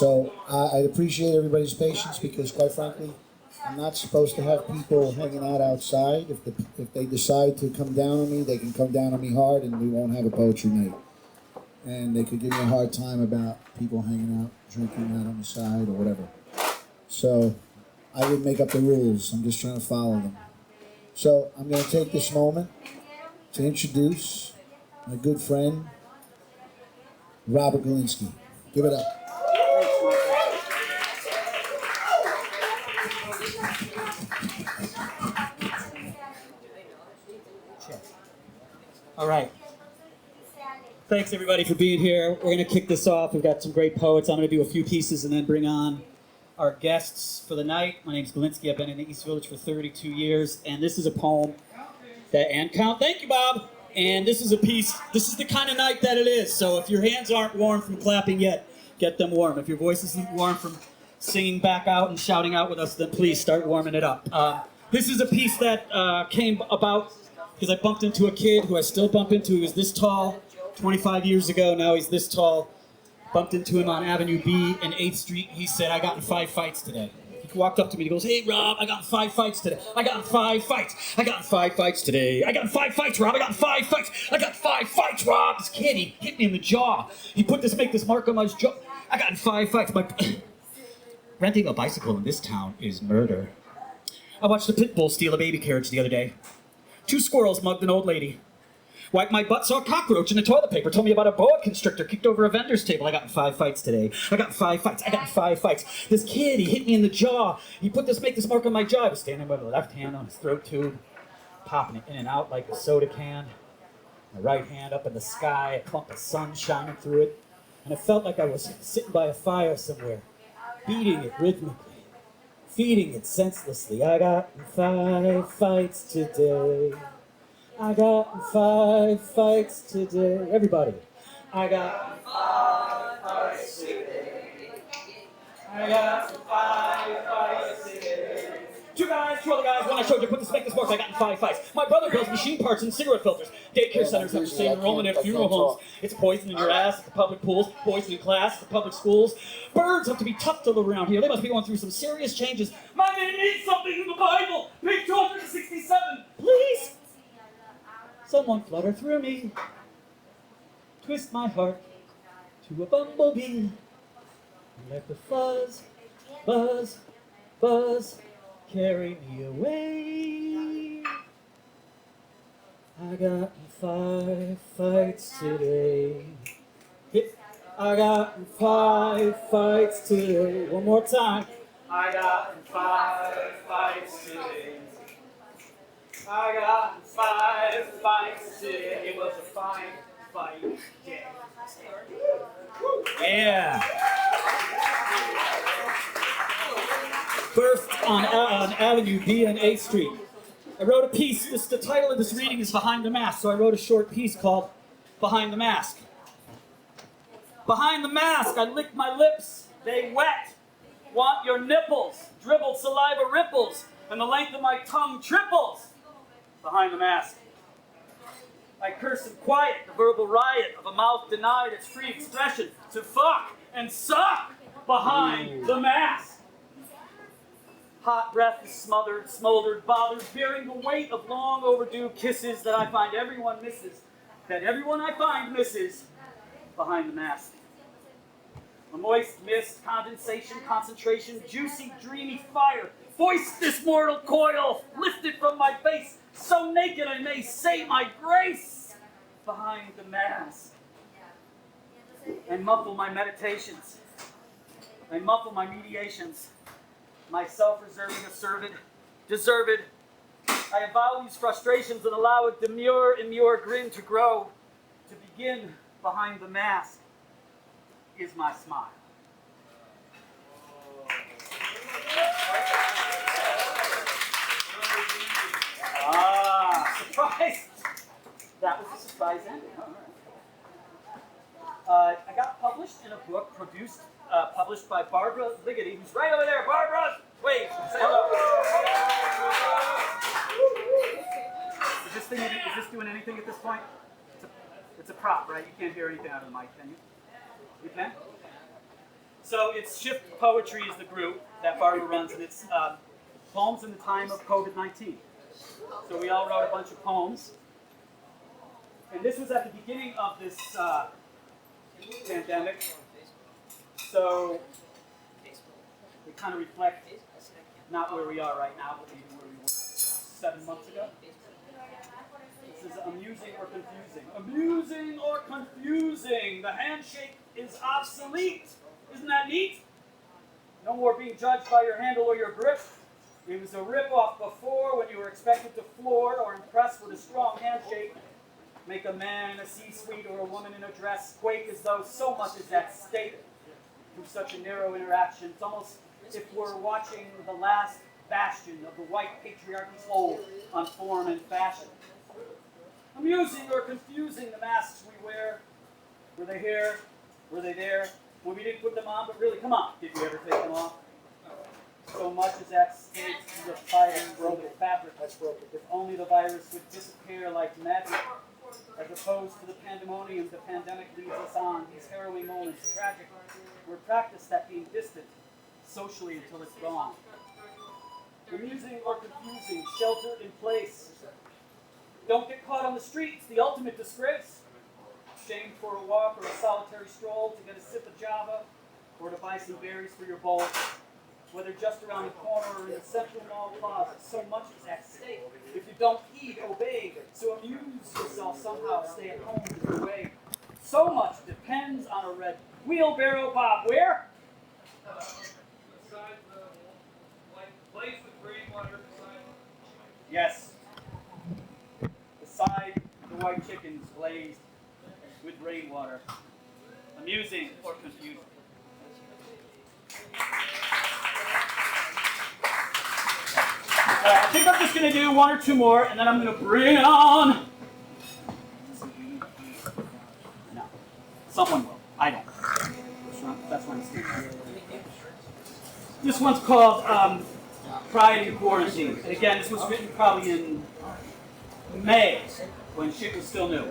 So I appreciate everybody's patience because, quite frankly, I'm not supposed to have people hanging out outside. If they decide to come down on me, they can come down on me hard, and we won't have a poetry night. And they could give me a hard time about people hanging out, drinking out on the side or whatever. So I would make up the rules. I'm just trying to follow them. So I'm going to take this moment to introduce my good friend, Robert Galinsky. Give it up. All right. Thanks, everybody, for being here. We're going to kick this off. We've got some great poets. I'm going to do a few pieces and then bring on our guests for the night. My name's Galinsky. I've been in the East Village for 32 years, and this is a poem that, and count, thank you, Bob. And this is a piece, this is the kind of night that it is. So if your hands aren't warm from clapping yet, get them warm. If your voice isn't warm from singing back out and shouting out with us, then please start warming it up. This is a piece that came about because I bumped into a kid who I still bump into. He was this tall 25 years ago. Now he's this tall. Bumped into him on Avenue B and 8th Street. He said, I got in 5 fights today. He walked up to me and he goes, hey, Rob, I got in 5 fights today. I got in 5 fights. I got in 5 fights today. I got in 5 fights, Rob. I got in 5 fights. I got 5 fights, Rob. This kid, he hit me in the jaw. He make this mark on my jaw. I got in 5 fights. Renting a bicycle in this town is murder. I watched a pit bull steal a baby carriage the other day. 2 squirrels mugged an old lady. Wiped my butt, saw a cockroach in the toilet paper. Told me about a boa constrictor kicked over a vendor's table. I got in 5 fights today. I got in 5 fights. I got in 5 fights. This kid, he hit me in the jaw. He make this mark on my jaw. I was standing with the left hand on his throat tube, popping it in and out like a soda can. My right hand up in the sky, a clump of sun shining through it. And it felt like I was sitting by a fire somewhere, beating it rhythmically, feeding it senselessly. I got in 5 fights today. I got in 5 fights today. Everybody. I got in 5 fights today. I got in 5 fights today. 2 guys, 2 other guys, one I showed you, make this mark, I got in 5 fights. My brother builds machine parts and cigarette filters. Daycare centers have the same enrollment at funeral homes. It's poison in your ass at the public pools, poison in class at the public schools. Birds have to be tough to live around here. They must be going through some serious changes. My man needs something in the Bible. Page 267, please. Someone flutter through me, twist my heart to a bumblebee, and let the fuzz, buzz, buzz carry me away. I got in 5 fights today. I got in 5 fights today. One more time. I got in 5 fights today. I got in 5 fights today. It was a fine fight day. Yeah. Birthed on Avenue B and 8th Street. I wrote a piece. The title of this reading is Behind the Mask, so I wrote a short piece called Behind the Mask. Behind the mask, I lick my lips. They wet. Want your nipples. Dribbled saliva ripples, and the length of my tongue triples. Behind the mask. I curse in quiet, the verbal riot of a mouth denied its free expression to fuck and suck behind the mask. Hot breath is smothered, smoldered, bothered, bearing the weight of long overdue kisses that I find everyone misses, that everyone I find misses behind the mask. A moist mist, condensation, concentration, juicy, dreamy fire. Voice this mortal coil, lifted from my face, so naked I may say my grace behind the mask. I muffle my meditations. I muffle my mediations. My self-reserving, deserved. I avow these frustrations and allow a demure, immure grin to grow. To begin behind the mask is my smile. Surprise! That was a surprise ending. All right. I got published in a book published by Barbara Liggety, who's right over there. Barbara, wait, say hello. Is this doing anything at this point? It's a prop, right? You can't hear anything out of the mic, can you? You can? So it's Shift Poetry is the group that Barbara runs, and it's poems in the time of COVID-19. So we all wrote a bunch of poems. And this was at the beginning of this pandemic. So they kind of reflect not where we are right now, but even where we were 7 months ago. This is amusing or confusing. Amusing or confusing. The handshake is obsolete. Isn't that neat? No more being judged by your handle or your grip. It was a rip-off before when you were expected to floor or impress with a strong handshake. Make a man in a C-suite or a woman in a dress quake as though so much is at stake through such a narrow interaction. It's almost if we're watching the last bastion of the white patriarchy's hold on form and fashion. Amusing or confusing, the masks we wear. Were they here? Were they there? When we didn't put them on, but really, come on, did we ever take them off? So much is at stake to the fighting broken fabric. If only the virus would disappear like magic. As opposed to the pandemonium the pandemic leads us on, these harrowing moments, tragic. We're practiced at being distant, socially until it's gone. Amusing or confusing, shelter in place. Don't get caught on the streets, the ultimate disgrace. Shamed for a walk or a solitary stroll to get a sip of Java or to buy some berries for your bowl. Whether just around the corner or in the central mall plaza, so much is at stake. If you don't heed, obey. So amuse yourself somehow, stay at home is the way. So much depends on a red wheelbarrow, Bob. Where? Beside the place with rainwater beside. Yes. Beside the white chickens glazed with rainwater. Amusing or confusing. I think I'm just going to do one or two more, and then I'm going to bring on... No. Someone will. I don't. That's one. This one's called Pride in Quarantine. And again, this was written probably in May, when shit was still new.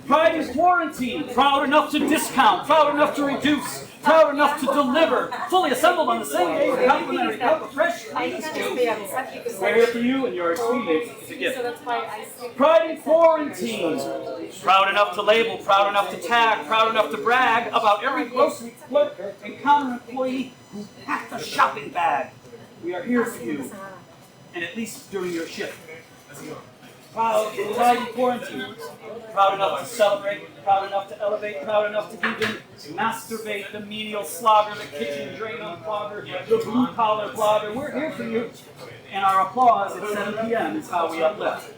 Pride in quarantine, proud enough to discount, proud enough to reduce, proud enough to deliver, fully assembled on the same day with a complimentary cup of fresh juice. We're here for you, and your experience is a gift. Pride in quarantine, proud enough to label, proud enough to tag, proud enough to brag about every grocery clerk and counter employee who packed a shopping bag. We are here for you, and at least during your shift. Pride in quarantine, proud enough to celebrate, proud enough to elevate, proud enough to even masturbate the menial slogger, the kitchen drain unclogger, the blue-collar blogger. We're here for you, and our applause at 7 p.m. is how we uplift.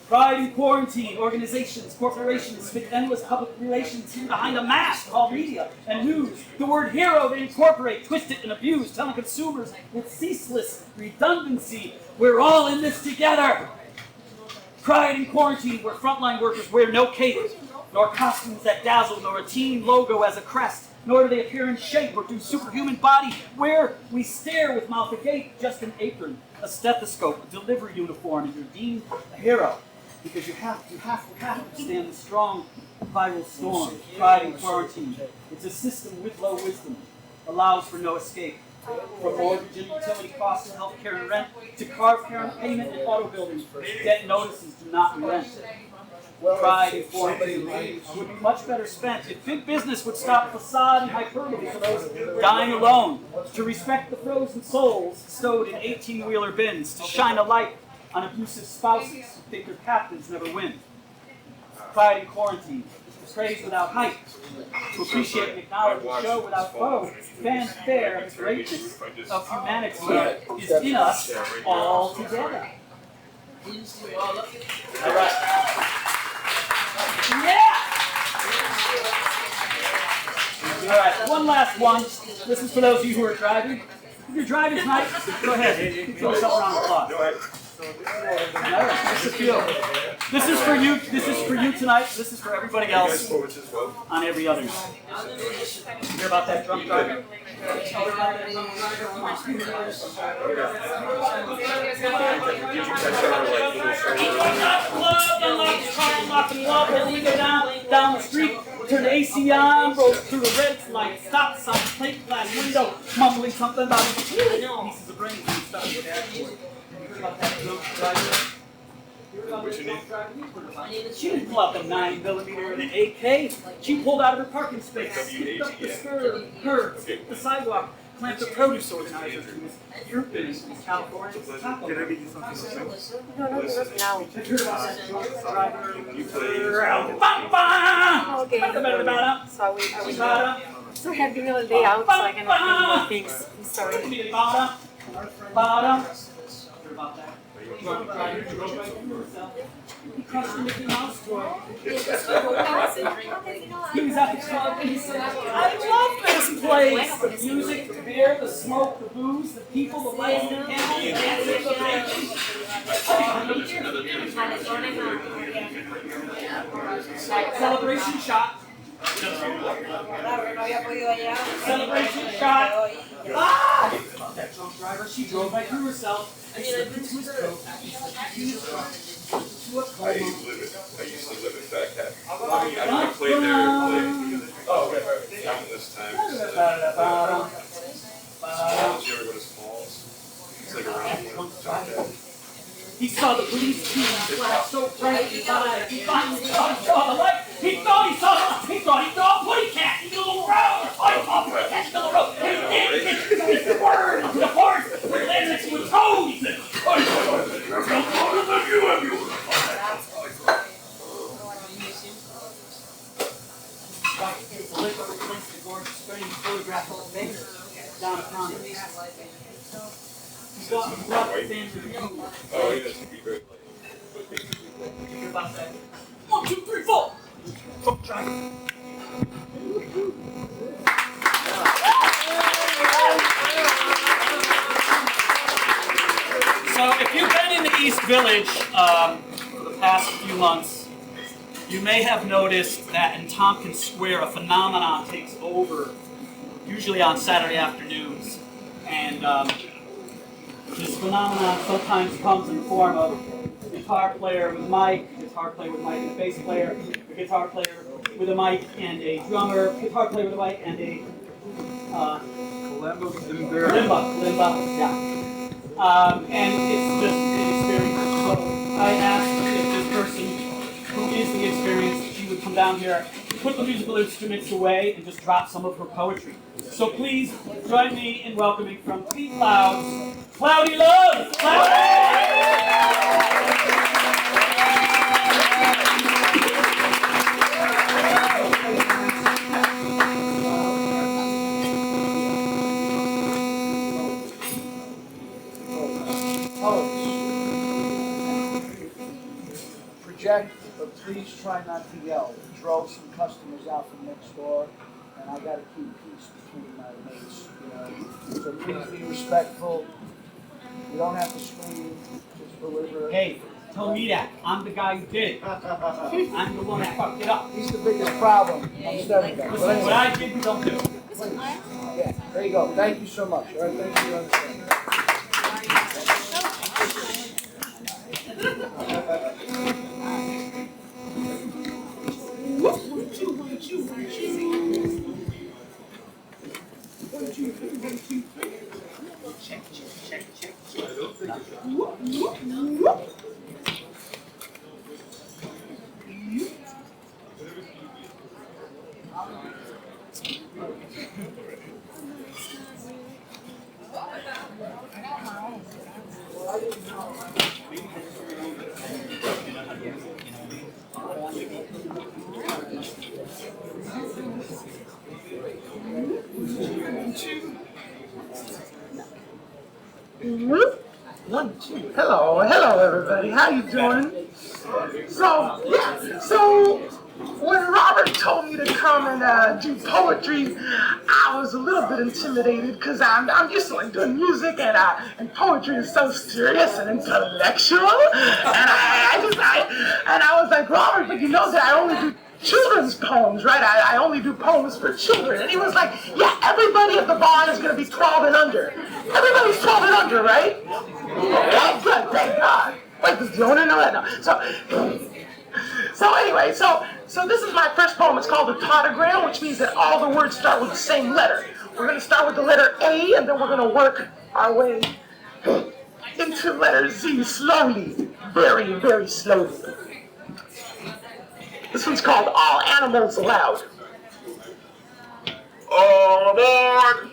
Pride in quarantine, organizations, corporations spend endless public relations here behind a mask called media and news. The word hero they incorporate, twist it, and abuse, telling consumers with ceaseless redundancy, we're all in this together. Pride in quarantine, where frontline workers wear no cape, nor costumes that dazzle, nor a team logo as a crest, nor do they appear in shape or do superhuman body, where we stare with mouth agape, just an apron, a stethoscope, a delivery uniform, and you're deemed a hero. Because you have to stand the strong viral storm. Pride in quarantine. It's a system with low wisdom, allows for no escape. From mortgage and utility costs and healthcare and rent, to car parent payment and auto building, debt notices do not relent. Pride in quarantine would be much better spent if big business would stop facade and hyperbole for those dying alone, to respect the frozen souls stowed in 18-wheeler bins, to shine a light on abusive spouses who think their captives never win. Pride in quarantine, praise without hype, to appreciate and acknowledge the show without foe. Fanfare of the greatness of humanity is in us all together. All right. Yeah! All right, one last one. This is for those of you who are driving. If you're driving tonight, go ahead. You can throw yourself around the applause. This is for you. This is for you tonight. This is for everybody else on every other night. You hear about that drunk driver? Unlock the club, and we go down the street. Turn the AC on, roll through the red light, stop sign, plate glass window, mumbling something about pieces of brains and stuff in the dashboard. You heard about that drunk driver? What's your name? She didn't pull out the 9mm and an AK. She pulled out of her parking space, skipped up the curb, skipped the sidewalk, clamped a produce organizer to his fruit bin in California. Can I get you something? No. You play. Okay. So having all day out, so I cannot do more things. I'm sorry. He crushed the Mickey Mouse toy. He was at the club and he said, I love this place. The music, the beer, the smoke, the booze, the people, the lights, the candles, the dancing, the babies. Celebration shot. Celebration shot. Ah! That drunk driver, she drove right through herself and slipped into his coat. I used to live in Fat Cat. I played there. Countless times. Smalls, you ever go to Smalls? It's like around one. He saw the police team flash so bright he finally saw the light. He thought he saw he saw a putty cat in the little road. Oh, he saw a putty cat in the little road. And he the word to the forest. He landed next to a toad. He said, there's no colder than you have you. Photograph of things downtown. He's got fans of you. Oh, yes, it'd be great. About that. 1, 2, 3, 4. Truck driver. So, if you've been in the East Village for the past few months, you may have noticed that in Tompkins Square a phenomenon takes over, usually on Saturday afternoons. And this phenomenon sometimes comes in the form of a guitar player with a mic, a guitar player with a mic and a bass player, a guitar player with a mic and a drummer, a guitar player with a mic and a limba, yeah. And it's just an experience. So I asked if this person who is the experience, she would come down here, put the musical instruments away, and just drop some of her poetry. So please join me in welcoming from Three Clouds, Claudi Love! Project, but please try not to yell. We drove some customers out from next door, and I got to keep peace between my mates. You know, so please be respectful. You don't have to scream. Just deliver. Hey, tell me that. I'm the guy who did it. I'm the one that fucked it up. He's the biggest problem. I'm studying that. Listen, what I did, you don't do. Yeah, there you go. Thank you so much. All right, thanks for your understanding. Hello, everybody. How you doing? So when Robert told me to come and do poetry, I was a little bit intimidated because I'm used to like doing music and poetry is so serious and intellectual, and I was like, Robert, but you know that I only do children's poems, right? I only do poems for children. And he was like, yeah, everybody at the bar is going to be 12 and under. Everybody's 12 and under, right? Okay, good, thank God. Wait, does the owner know that? No. So, So anyway, so this is my first poem. It's called the Tautogram, which means that all the words start with the same letter. We're going to start with the letter A, and then we're going to work our way into letter Z slowly, very, very slowly. This one's called All Animals Allowed. All aboard!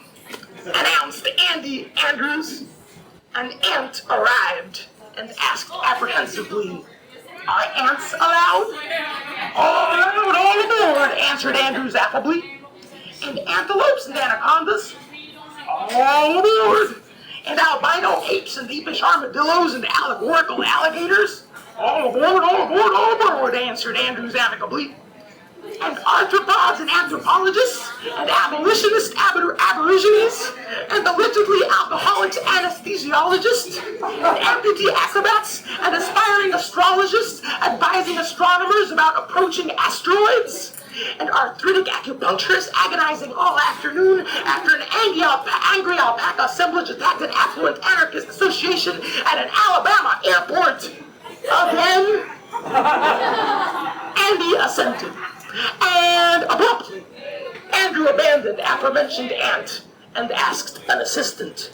Announced Andy Andrews. An ant arrived and asked apprehensively, "Are ants allowed?" "All allowed, all aboard," answered Andrews affably. "And antelopes and anacondas?" "All aboard." "And albino apes and apish armadillos and allegorical alligators?" "All aboard, all aboard, all aboard," answered Andrews amicably. "And arthropods and anthropologists and abolitionists, aborigines, and allegedly alcoholics anesthesiologists, and amputee acrobats, and aspiring astrologists advising astronomers about approaching asteroids, and arthritic acupuncturists agonizing all afternoon after an angry alpaca assemblage attacked an affluent anarchist association at an Alabama airport." Again, Andy assented. And abruptly, Andrew abandoned aforementioned ant and asked an assistant,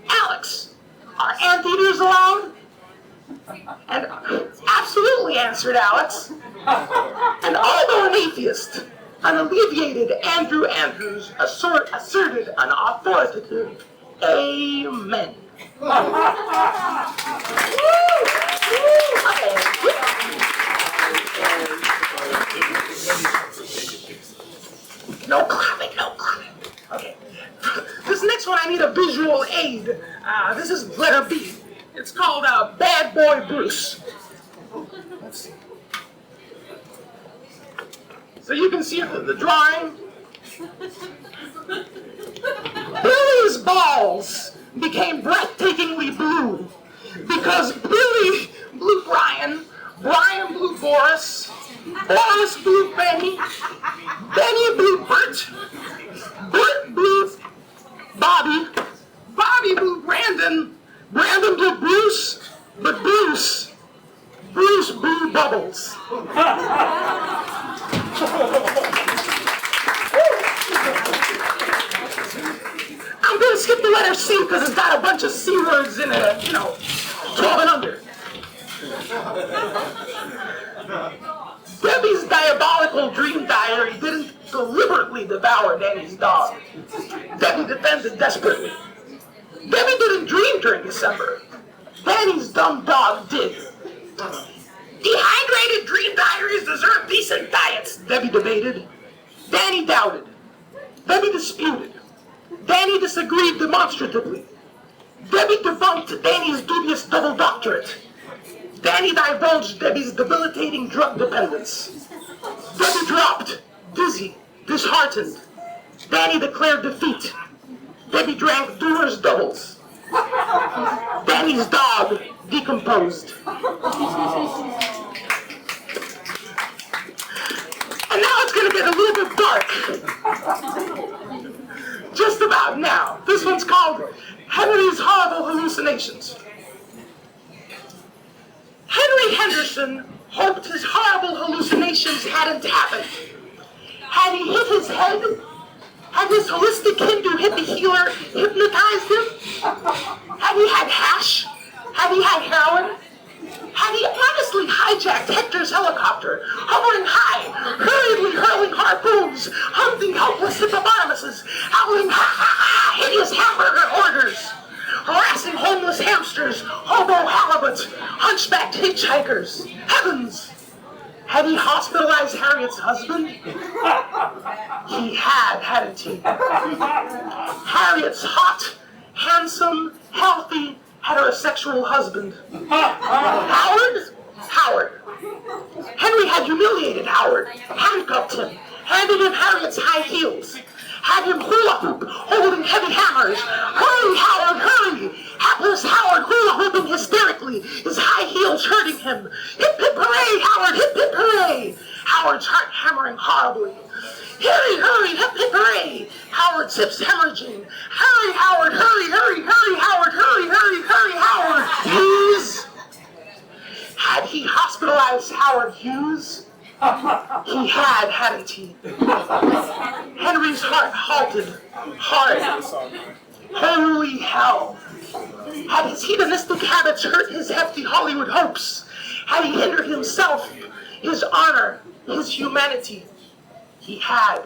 "Alex, are anteaters allowed?" And absolutely, answered Alex. And although an atheist, an alleviated Andrew Andrews asserted an authoritative amen. No clapping, no clapping. Okay. This next one, I need a visual aid. This is letter B. It's called Bad Boy Bruce. Let's see. So you can see the drawing. Billy's balls became breathtakingly blue because Billy blew Brian, Brian blew Boris, Boris blew Benny, Benny blew Bert, Bert blew Bobby, Bobby blew Brandon, Brandon blew Bruce, but Bruce blew Bubbles. I'm going to skip the letter C because it's got a bunch of C words in it, 12 and under. Debbie's diabolical dream diary didn't deliberately devour Danny's dog. Debbie defended desperately. Debbie didn't dream during December. Danny's dumb dog did. Dehydrated dream diaries deserve decent diets, Debbie debated. Danny doubted. Debbie disputed. Danny disagreed demonstratively. Debbie debunked Danny's dubious double doctorate. Danny divulged Debbie's debilitating drug dependence. Debbie dropped, dizzy, disheartened. Danny declared defeat. Debbie drank Doer's doubles. Danny's dog decomposed. And now it's going to get a little bit dark. Just about now. This one's called Henry's Horrible Hallucinations. Henry Henderson hoped his horrible hallucinations hadn't happened. Had he hit his head? Had his holistic Hindu hippie healer hypnotized him? Had he had hash? Had he had heroin? Had he honestly hijacked Hector's helicopter, hovering high, hurriedly hurling harpoons, hunting helpless hippopotamuses, howling ha ha ha hideous hamburger orders, harassing homeless hamsters, hobo halibut, hunchbacked hitchhikers? Heavens! Had he hospitalized Harriet's husband? He had, hadn't he? Harriet's hot, handsome, healthy, heterosexual husband. Howard? Howard. Henry had humiliated Howard, handcuffed him, handed him Harriet's high heels, had him hula hoop, holding heavy hammers. Hurry, Howard, hurry! Hapless Howard hula hooping hysterically, his high heels hurting him. Hip, hip, hooray, Howard, hip, hip, hooray! Howard's heart hammering horribly. Hurry, hurry, hip, hip, hooray! Howard's hips hemorrhaging. Hurry, Howard, hurry, hurry, hurry, Howard, hurry, hurry, hurry, Howard, please! Had he hospitalized Howard Hughes? He had, hadn't he? Henry's heart halted, hard. Holy hell. Had his hedonistic habits hurt his hefty Hollywood hopes? Had he hindered himself, his honor, his humanity? He had.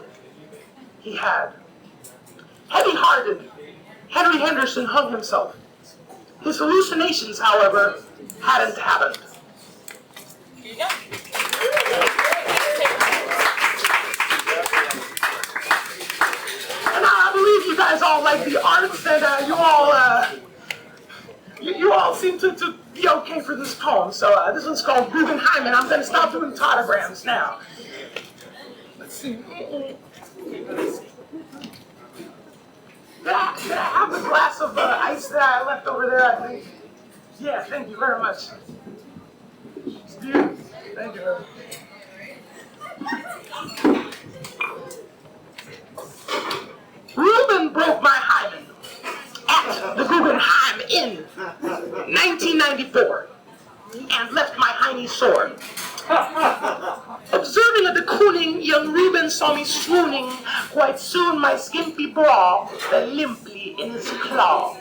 Heavy-hearted, Henry Henderson hung himself. His hallucinations, however, hadn't happened. And I believe you guys all like the arts, and you all seem to be okay for this poem. So this one's called Guggenheim, and I'm going to stop doing tautograms now. Let's see. Did I have the glass of ice that I left over there, I think? Yeah, thank you very much. Dude, thank you. Reuben broke my hymen at the Guggenheim in 1994 and left my hiney sore. Observing a de Kooning, young Reuben saw me swooning. Quite soon my skimpy bra fell limply in his claw.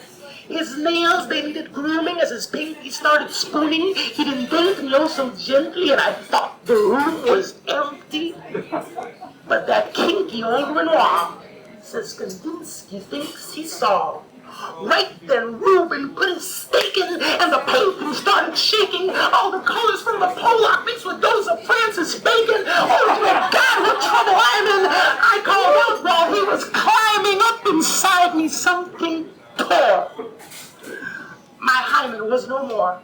His nails, they needed grooming as his pinky started spooning. He didn't date me oh so gently, and I thought the room was empty. But that kinky old Renoir says Galinsky thinks he saw. Right then Reuben put his stake in, and the painting started shaking. All the colors from the Pollock mixed with those of Francis Bacon. Oh, dear God, what trouble I'm in! I called out while he was climbing up inside me. Something tore. My hymen was no more.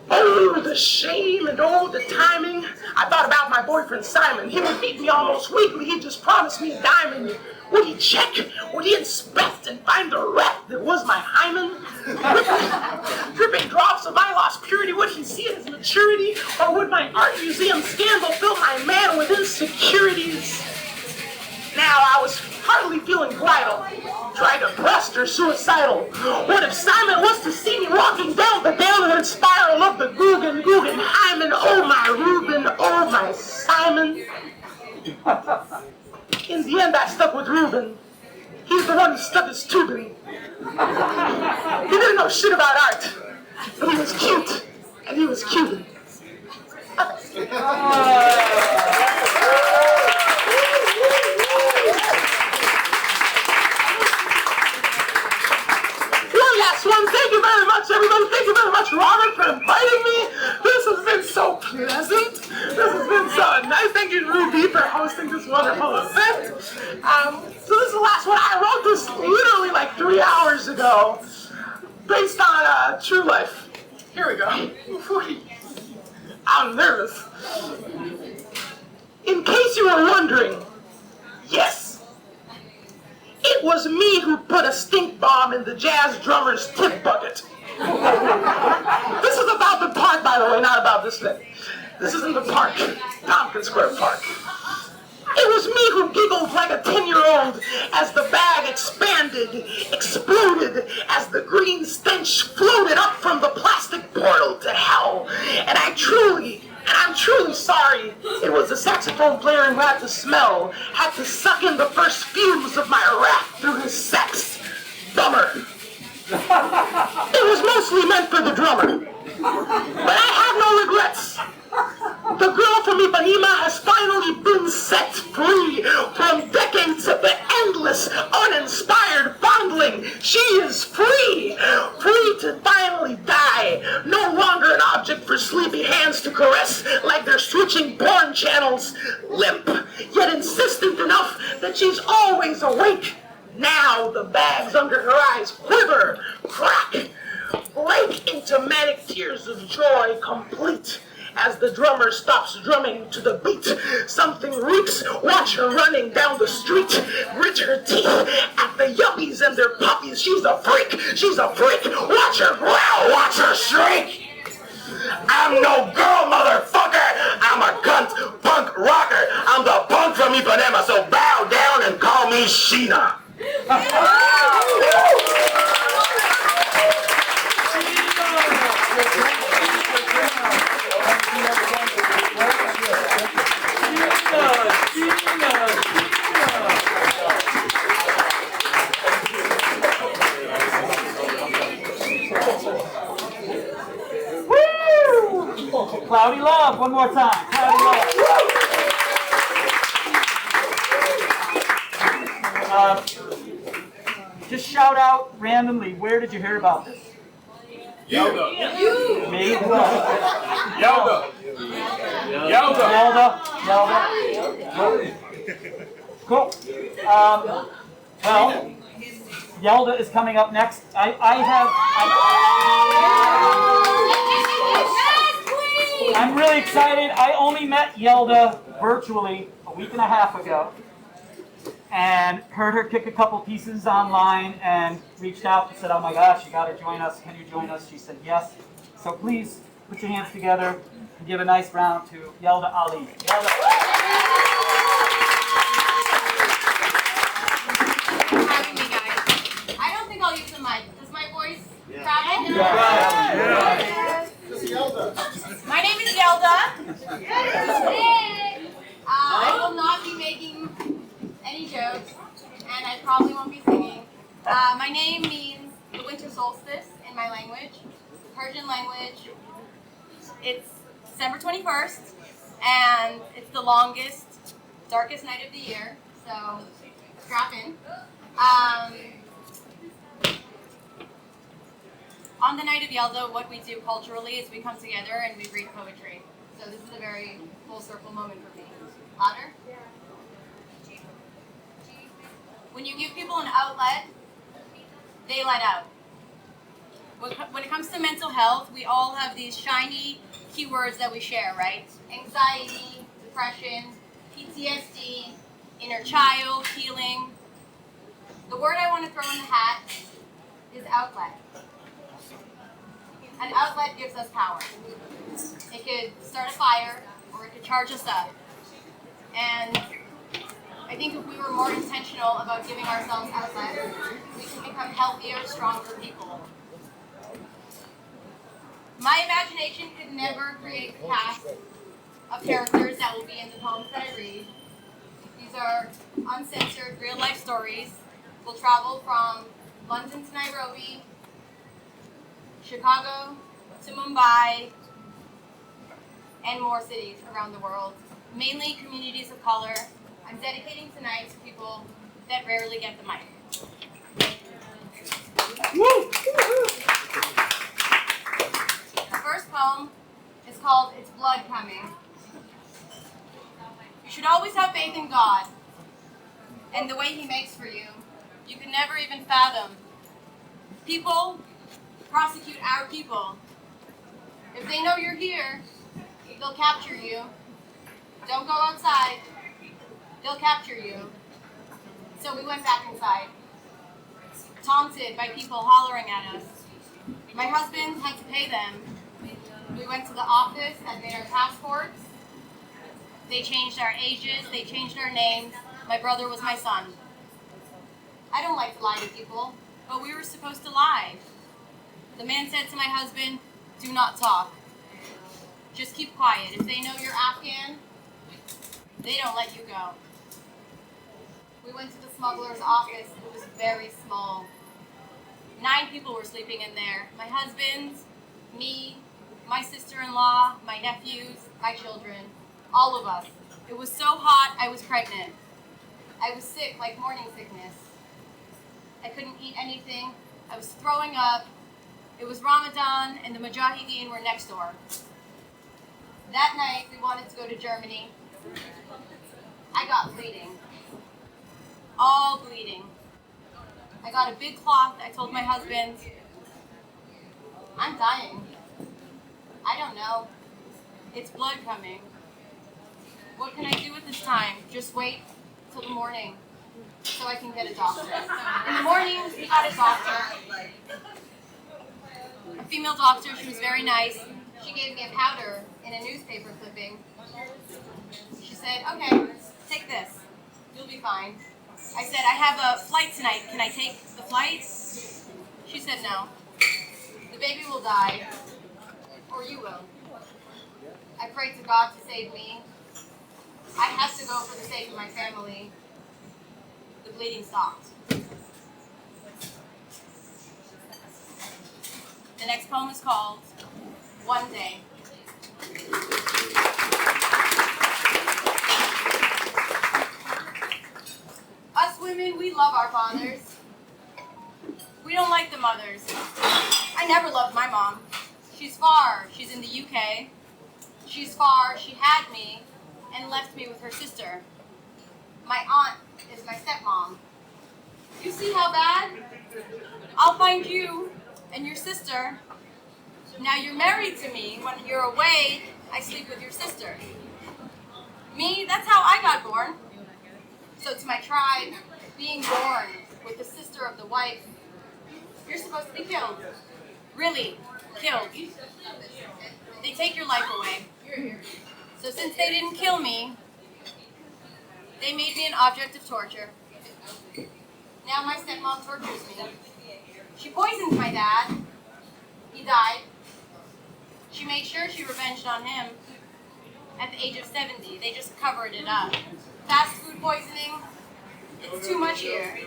Oh, the shame and oh, the timing. I thought about my boyfriend Simon. He would meet me almost weekly. He just promised me a diamond. Would he check? Would he inspect and find the wreck that was my hymen? Dripping drops of my lost purity, would he see it as maturity? Or would my art museum scandal fill my man with insecurities? Now I was hardly feeling bridle, trying to breast or suicidal. What if Simon was to see me walking down the downward spiral of the Guggenheim? Oh my Reuben, oh my Simon. In the end, I stuck with Reuben. He's the one who stuck his tubing. He didn't know shit about art, but he was cute, and he was Cuban. One. Thank you very much, everybody. Thank you very much, Robert, for inviting me. This has been so pleasant. This has been so nice. Thank you, Rue B, for hosting this wonderful event. So this is the last one. I wrote this literally like 3 hours ago, based on true life. Here we go. I'm nervous. In case you were wondering, yes. It was me who put a stink bomb in the jazz drummer's tip bucket. This is about the park, by the way, not about this thing. This is in the park, Tompkins Square Park. It was me who giggled like a 10-year-old as the bag expanded, exploded, as the green stench floated up from the plastic portal to hell. And I'm truly sorry. It was the saxophone player who had to smell, had to suck in the first fumes of my wrath through his sex. Bummer. It was mostly meant for the drummer. But I have no regrets. The girl from Ipanema has finally been set free from decades of the endless, uninspired fondling. She is free, free to finally die. No longer an object for sleepy hands to caress like they're switching porn channels. Limp, yet insistent enough that she's always awake. Now the bags under her eyes quiver, crack, break into manic tears of joy complete. As the drummer stops drumming to the beat, something reeks. Watch her running down the street, grit her teeth at the yuppies and their puppies. She's a freak, she's a freak. Watch her growl, watch her shriek. I'm no girl, motherfucker. I'm a cunt, punk rocker. I'm the punk from Ipanema, so bow down and call me Sheena. Sheena. one more time. Claudi. Just shout out randomly, where did you hear about this? Yelda. Me? Yelda. Yelda. Cool. Well, Yelda is coming up next. I'm really excited. I only met Yelda virtually a week and a half ago and heard her kick a couple pieces online and reached out and said, oh my gosh, you got to join us. Can you join us? She said yes. So please put your hands together and give a nice round to Yelda Ali. Yelda. Having me, guys. I don't think I'll use the mic. Does my voice travel? Yeah. My name is Yelda. I will not be making any jokes, and I probably won't be singing. My name means the winter solstice in my language, Persian language. It's December 21st, and it's the longest, darkest night of the year, so strap in. On the night of Yelda, what we do culturally is we come together and we read poetry. So this is a very full circle moment for me. Louder? When you give people an outlet, they let out. When it comes to mental health, we all have these shiny keywords that we share, right? Anxiety, depression, PTSD, inner child, healing. The word I want to throw in the hat is outlet. An outlet gives us power. It could start a fire, or it could charge us up. And I think if we were more intentional about giving ourselves outlets, we can become healthier, stronger people. My imagination could never create a cast of characters that will be in the poems that I read. These are uncensored, real-life stories. We'll travel from London to Nairobi, Chicago to Mumbai, and more cities around the world. Mainly communities of color. I'm dedicating tonight to people that rarely get the mic. The first poem is called It's Blood Coming. You should always have faith in God and the way He makes for you. You can never even fathom. People prosecute our people. If they know you're here, they'll capture you. Don't go outside. They'll capture you. So we went back inside, taunted by people hollering at us. My husband had to pay them. We went to the office that made our passports. They changed our ages. They changed our names. My brother was my son. I don't like to lie to people, but we were supposed to lie. The man said to my husband, do not talk. Just keep quiet. If they know you're Afghan, they don't let you go. We went to the smuggler's office. It was very small. 9 people were sleeping in there. My husband, me, my sister-in-law, my nephews, my children, all of us. It was so hot, I was pregnant. I was sick, like morning sickness. I couldn't eat anything. I was throwing up. It was Ramadan, and the Mujahideen were next door. That night, we wanted to go to Germany. I got bleeding. All bleeding. I got a big cloth. I told my husband, I'm dying. I don't know. It's blood coming. What can I do at this time? Just wait till the morning so I can get a doctor. In the morning, we got a doctor. A female doctor. She was very nice. She gave me a powder in a newspaper clipping. She said, okay, take this. You'll be fine. I said, I have a flight tonight. Can I take the flight? She said, no. The baby will die. Or you will. I prayed to God to save me. I had to go for the sake of my family. The bleeding stopped. The next poem is called One Day. Us women, we love our fathers. We don't like the mothers. I never loved my mom. She's far. She's in the UK. She's far. She had me and left me with her sister. My aunt is my stepmom. You see how bad? I'll find you and your sister. Now you're married to me. When you're away, I sleep with your sister. Me, that's how I got born. So to my tribe, being born with the sister of the wife, you're supposed to be killed. Really, killed. They take your life away. So since they didn't kill me, they made me an object of torture. Now my stepmom tortures me. She poisoned my dad. He died. She made sure she revenged on him at the age of 70. They just covered it up. Fast food poisoning, it's too much here.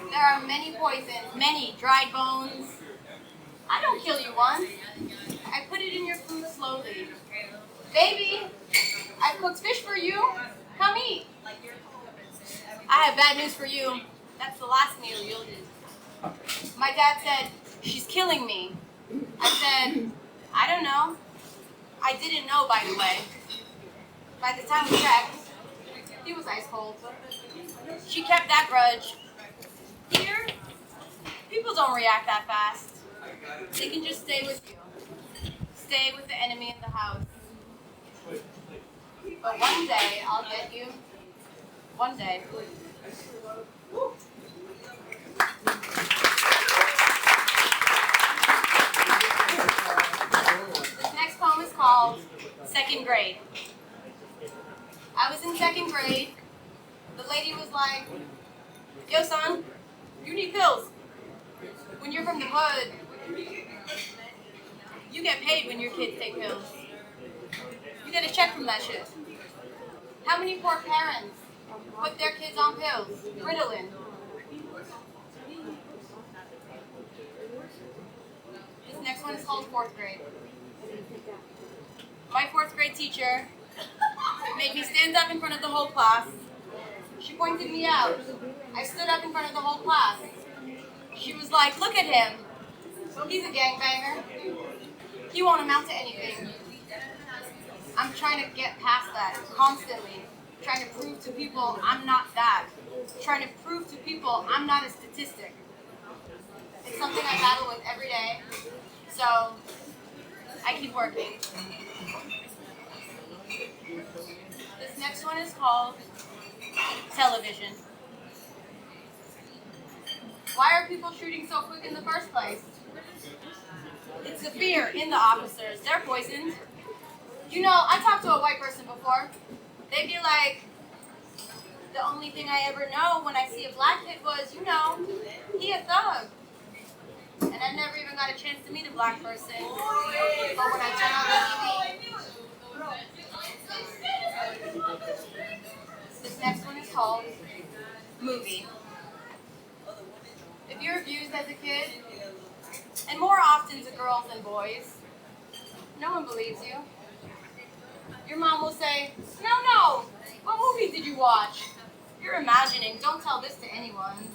There are many poisons, many dried bones. I don't kill you once. I put it in your food slowly. Baby, I cooked fish for you. Come eat. I have bad news for you. That's the last meal you'll eat. My dad said, she's killing me. I said, I don't know. I didn't know, by the way. By the time we checked, he was ice cold. She kept that grudge. Here, people don't react that fast. They can just stay with you. Stay with the enemy in the house. But one day, I'll get you. One day. This next poem is called Second Grade. I was in second grade. The lady was like, yo son, you need pills. When you're from the hood, you get paid when your kids take pills. You get a check from that shit. How many poor parents put their kids on pills? Ritalin. This next one is called fourth grade. My fourth grade teacher made me stand up in front of the whole class. She pointed me out. I stood up in front of the whole class. She was like, look at him. He's a gangbanger. He won't amount to anything. I'm trying to get past that constantly. Trying to prove to people I'm not that. Trying to prove to people I'm not a statistic. It's something I battle with every day. So I keep working. This next one is called television. Why are people shooting so quick in the first place? It's the fear in the officers. They're poisoned. You know, I talked to a white person before. They'd be like, the only thing I ever know when I see a black kid was, you know, he a thug. And I never even got a chance to meet a black person. But when I turn on the TV, this next one is called Movie. If you're abused as a kid, and more often to girls than boys, no one believes you. Your mom will say, no, what movie did you watch? You're imagining, don't tell this to anyone.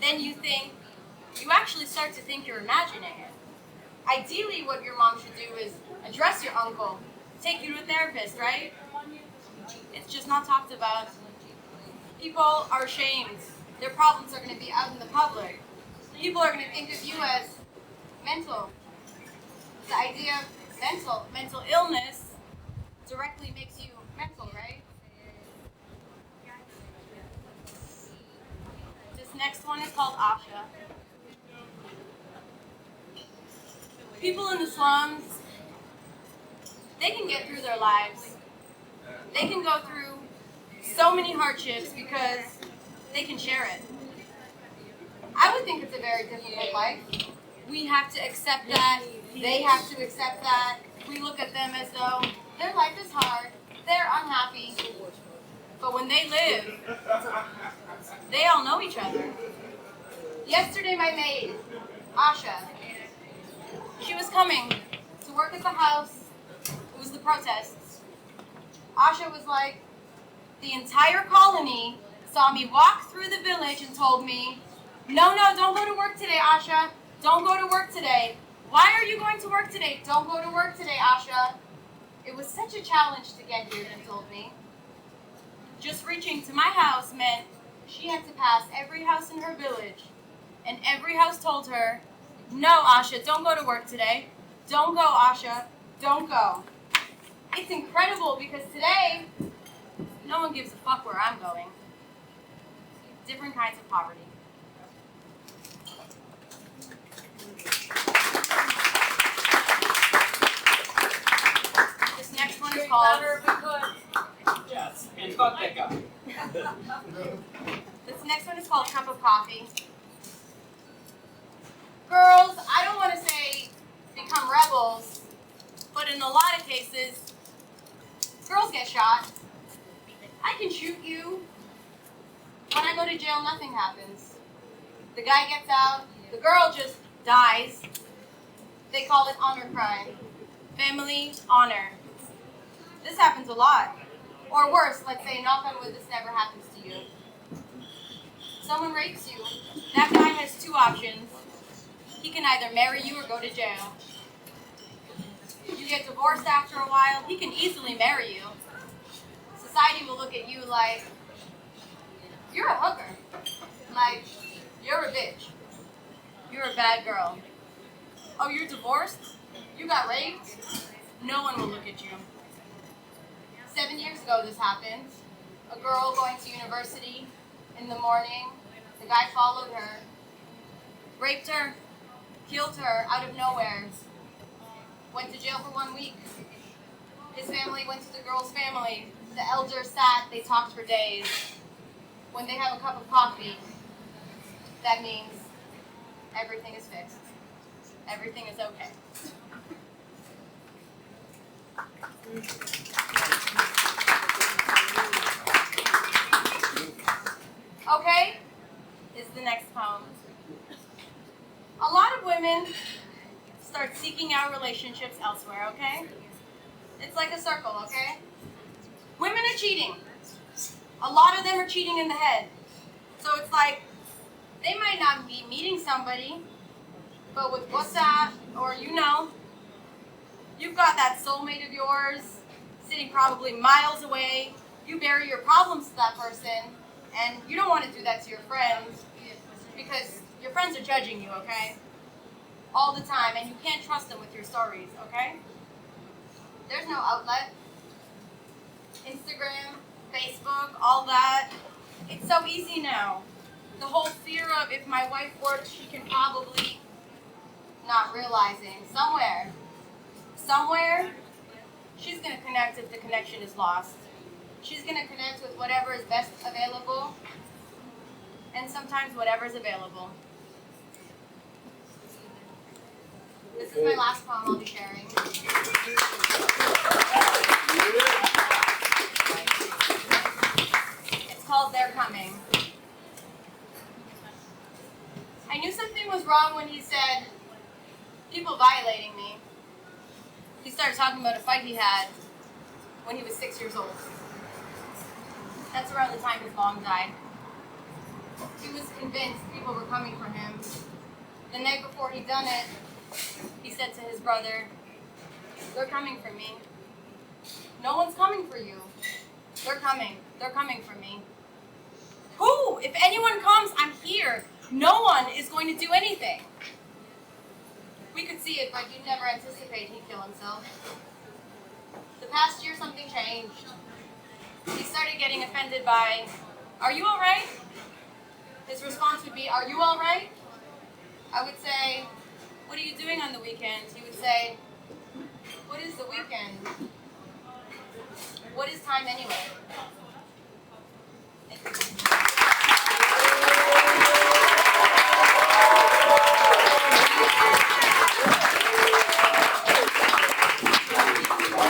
Then you actually start to think you're imagining it. Ideally, what your mom should do is address your uncle, take you to a therapist, right? It's just not talked about. People are ashamed. Their problems are going to be out in the public. People are going to think of you as mental. The idea of mental illness directly makes you mental, right? This next one is called Asha. People in the slums, they can get through their lives. They can go through so many hardships because they can share it. I would think it's a very difficult life. We have to accept that. They have to accept that. We look at them as though their life is hard. They're unhappy. But when they live, they all know each other. Yesterday, my maid, Asha, she was coming to work at the house was the protests. Asha was like, the entire colony saw me walk through the village and told me, no, don't go to work today, Asha. Don't go to work today. Why are you going to work today? Don't go to work today, Asha. It was such a challenge to get here, they told me. Just reaching to my house meant she had to pass every house in her village. And every house told her, no, Asha, don't go to work today. Don't go, Asha. Don't go. It's incredible because today, no one gives a fuck where I'm going. Different kinds of poverty. This next one is called... Yes, and fuck that guy. This next one is called Cup of Coffee. Girls, I don't want to say become rebels, but in a lot of cases, girls get shot. I can shoot you. When I go to jail, nothing happens. The guy gets out, the girl just dies. They call it honor crime. Family honor. This happens a lot. Or worse, let's say, knock on wood, this never happens to you. Someone rapes you. That guy has two options. He can either marry you or go to jail. You get divorced after a while, he can easily marry you. Society will look at you like, you're a hooker. Like, you're a bitch. You're a bad girl. Oh, you're divorced? You got raped? No one will look at you. 7 years ago this happened. A girl going to university in the morning. The guy followed her, raped her, killed her out of nowhere. Went to jail for 1 week. His family went to the girl's family. The elders sat, they talked for days. When they have a cup of coffee, that means everything is fixed. Everything is okay. Okay is the next poem. A lot of women start seeking out relationships elsewhere, okay? It's like a circle, okay? Women are cheating. A lot of them are cheating in the head. So it's like, they might not be meeting somebody, but with WhatsApp, or you've got that soulmate of yours sitting probably miles away. You bury your problems to that person, and you don't want to do that to your friends because your friends are judging you, okay? All the time, and you can't trust them with your stories, okay? There's no outlet. Instagram, Facebook, all that. It's so easy now. The whole fear of if my wife works, she can probably, not realizing, somewhere, she's going to connect if the connection is lost. She's going to connect with whatever is best available, and sometimes whatever is available. This is my last poem I'll be sharing. It's called They're Coming. I knew something was wrong when he said, people violating me. He started talking about a fight he had when he was 6 years old. That's around the time his mom died. He was convinced people were coming for him. The night before he'd done it, he said to his brother, they're coming for me. No one's coming for you. They're coming for me. Who? If anyone comes, I'm here. No one is going to do anything. We could see it, but you'd never anticipate he'd kill himself. The past year, something changed. He started getting offended by, are you all right? His response would be, are you all right? I would say, what are you doing on the weekend? He would say, what is the weekend? What is time anyway?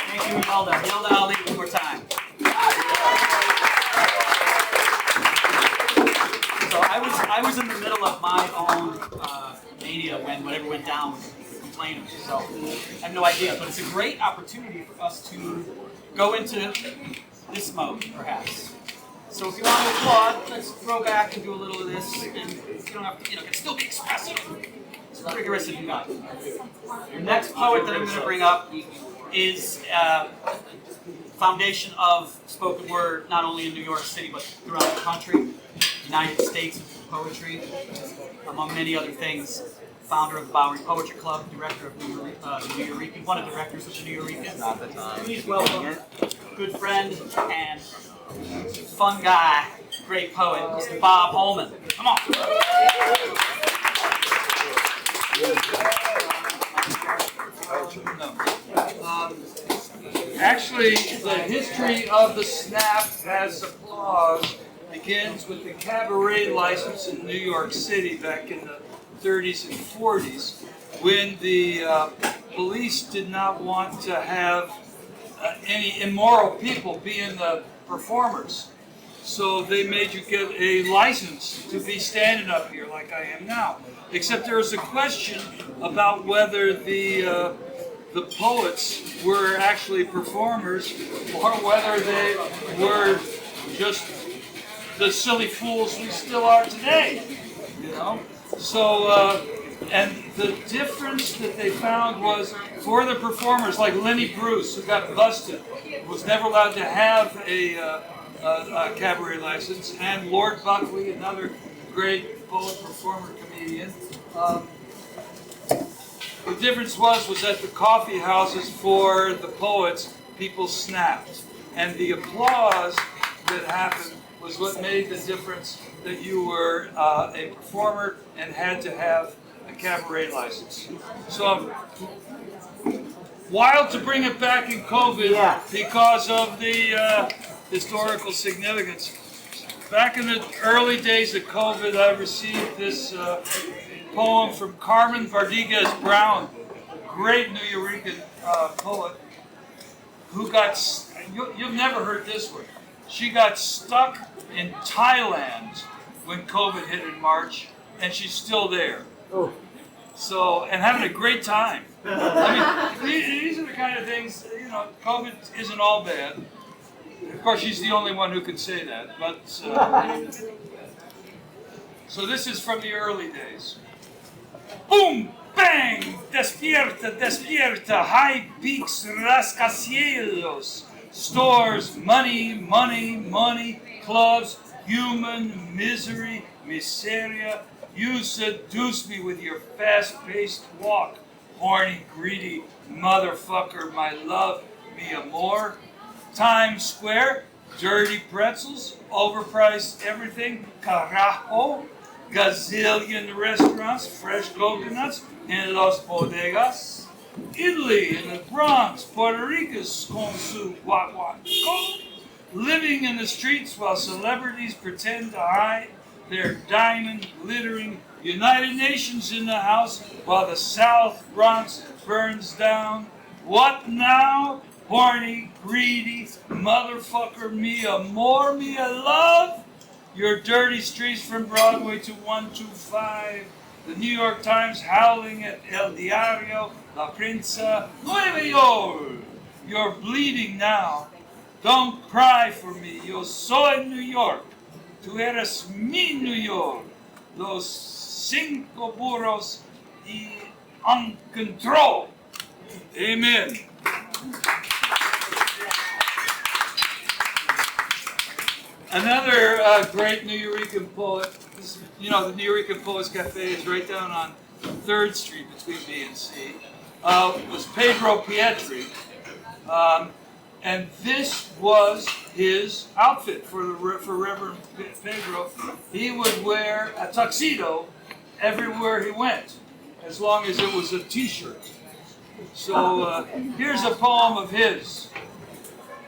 Thank you, Yelda Ali, one more time. So I was in the middle of my own mania when whatever went down with complainers. So I have no idea, but it's a great opportunity for us to go into this mode, perhaps. So if you want to applaud, let's throw back and do a little of this, and you don't have to, it can still be expressive. It's rigorous if you got it. The next poet that I'm going to bring up is foundation of spoken word, not only in New York City, but throughout the country, United States of poetry, among many other things. Founder of the Bowery Poetry Club, director of the New Eureka, one of the directors of the New Eureka. Not the time. Please welcome good friend and fun guy, great poet, Mr. Bob Holman. Come on. Actually, the history of the snap as applause begins with the cabaret license in New York City back in the 30s and 40s, when the police did not want to have any immoral people being the performers. So they made you get a license to be standing up here like I am now. Except there was a question about whether the poets were actually performers or whether they were just the silly fools we still are today, you know? So, and the difference that they found was for the performers, like Lenny Bruce, who got busted, was never allowed to have a cabaret license, and Lord Buckley, another great poet, performer, comedian. The difference was at the coffee houses for the poets, people snapped. And the applause that happened was what made the difference that you were a performer and had to have a cabaret license. So I'm wild to bring it back in COVID because of the historical significance. Back in the early days of COVID, I received this poem from Carmen Vardiguez Brown, great New Eurekan poet, who got, you've never heard this one, she got stuck in Thailand when COVID hit in March, and she's still there. Oh. So, and having a great time. I mean, these are the kind of things, you know, COVID isn't all bad. Of course, she's the only one who can say that, but, so this is from the early days. Boom! Bang! Despierta, despierta, high peaks, rascacielos, stores, money, money, money, clubs, human misery, miseria. You seduce me with your fast-paced walk, horny, greedy motherfucker, my love, mi amor. Times Square, dirty pretzels, overpriced everything, carajo. Gazillion restaurants, fresh coconuts in Los Bodegas. Italy in the Bronx, Puerto Rico's consu guaguaco. Living in the streets while celebrities pretend to hide their diamond glittering United Nations in the house while the South Bronx burns down. What now? Horny, greedy, motherfucker, me amor, me a love. Your dirty streets from Broadway to 125. The New York Times howling at El Diario, La Prensa, Nueva York. You're bleeding now. Don't cry for me. Yo soy New York. Tú eres mi New York. Los cinco burros y un control. Amen. Another great New Eurekan poet, you know, the New Eurekan Poets Cafe is right down on 3rd Street between B and C, was Pedro Pietri. And this was his outfit for Reverend Pedro. He would wear a tuxedo everywhere he went, as long as it was a t-shirt. So here's a poem of his.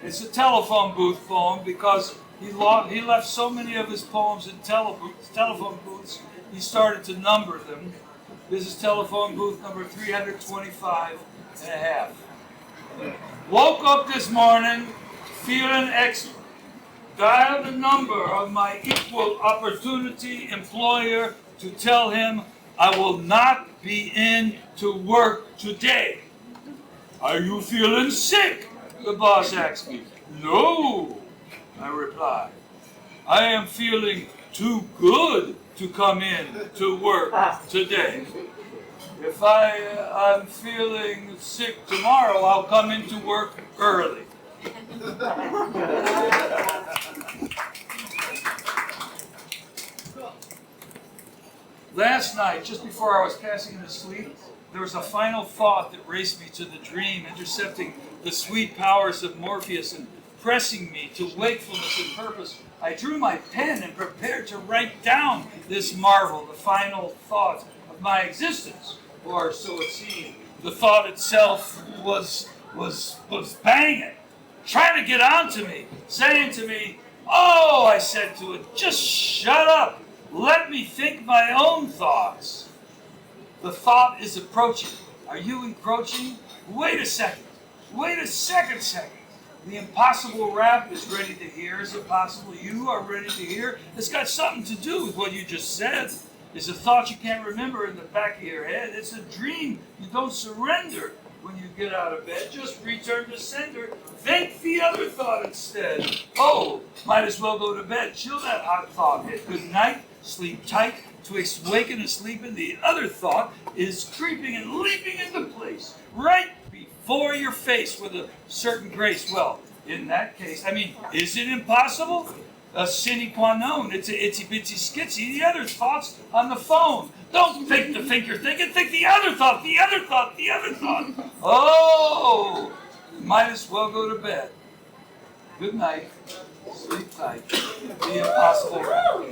It's a telephone booth poem because he left so many of his poems in telephone booths, he started to number them. This is telephone booth number 325 and a half. Woke up this morning feeling excellent. Dialed the number of my equal opportunity employer to tell him I will not be in to work today. Are you feeling sick? The boss asked me. No, I replied. I am feeling too good to come in to work today. If I'm feeling sick tomorrow, I'll come into work early. Last night, just before I was passing into sleep, there was a final thought that raced me to the dream, intercepting the sweet powers of Morpheus and pressing me to wakefulness and purpose. I drew my pen and prepared to write down this marvel, the final thought of my existence, or so it seemed. The thought itself was banging, trying to get onto me, saying to me, "Oh," I said to it, "just shut up. Let me think my own thoughts." The thought is approaching. Are you encroaching? Wait a second. Wait a second. The impossible rap is ready to hear. Is it possible you are ready to hear? It's got something to do with what you just said. It's a thought you can't remember in the back of your head. It's a dream you don't surrender when you get out of bed. Just return to sender. Think the other thought instead. Oh, might as well go to bed. Chill that hot thought head. Good night. Sleep tight. Twixt waking and sleeping, the other thought is creeping and leaping into place right before your face with a certain grace. Well, in that case, is it impossible? A sine qua non. It's a itsy bitsy skitsy. The other thoughts on the phone. Don't think the thing you're thinking. Think the other thought. The other thought. The other thought. Oh, might as well go to bed. Good night. Sleep tight. The impossible rap.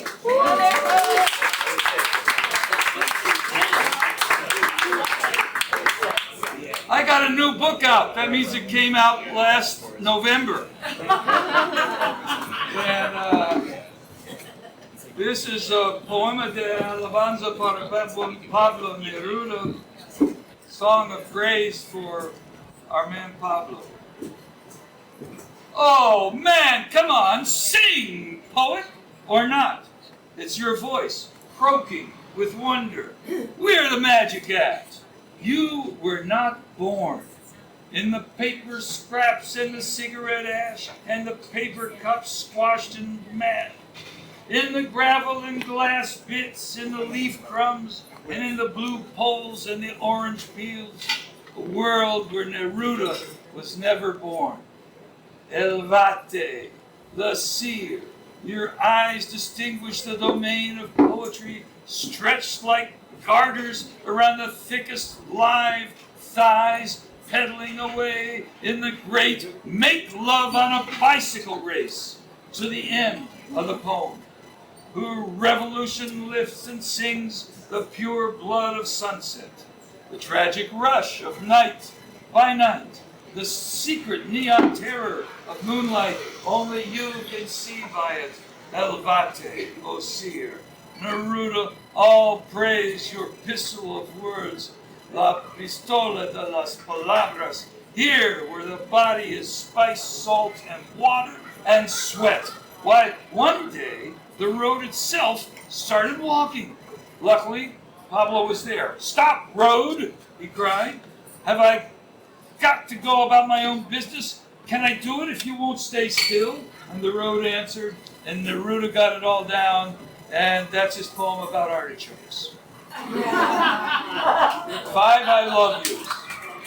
I got a new book out. That means it came out last November. And this is a poema de alabanza para Pablo Neruda, song of praise for our man Pablo. Oh man, come on, sing, poet, or not. It's your voice, croaking with wonder. We're the magic act. You were not born. In the paper scraps and the cigarette ash and the paper cups squashed in mad. In the gravel and glass bits, in the leaf crumbs, and in the blue poles and the orange peels. A world where Neruda was never born. Elvate, the seer, your eyes distinguish the domain of poetry stretched like garters around the thickest live thighs, pedaling away in the great make love on a bicycle race to the end of the poem. Who revolution lifts and sings the pure blood of sunset, the tragic rush of night by night, the secret neon terror of moonlight, only you can see by it. Elvate, O seer. Neruda, all praise your pistol of words, la pistola de las palabras, here where the body is spice, salt, and water, and sweat. Why, one day, the road itself started walking. Luckily, Pablo was there. "Stop, road!" he cried. "Have I got to go about my own business? Can I do it if you won't stay still?" And the road answered, and Neruda got it all down, and that's his poem about artichokes. 5 I love yous.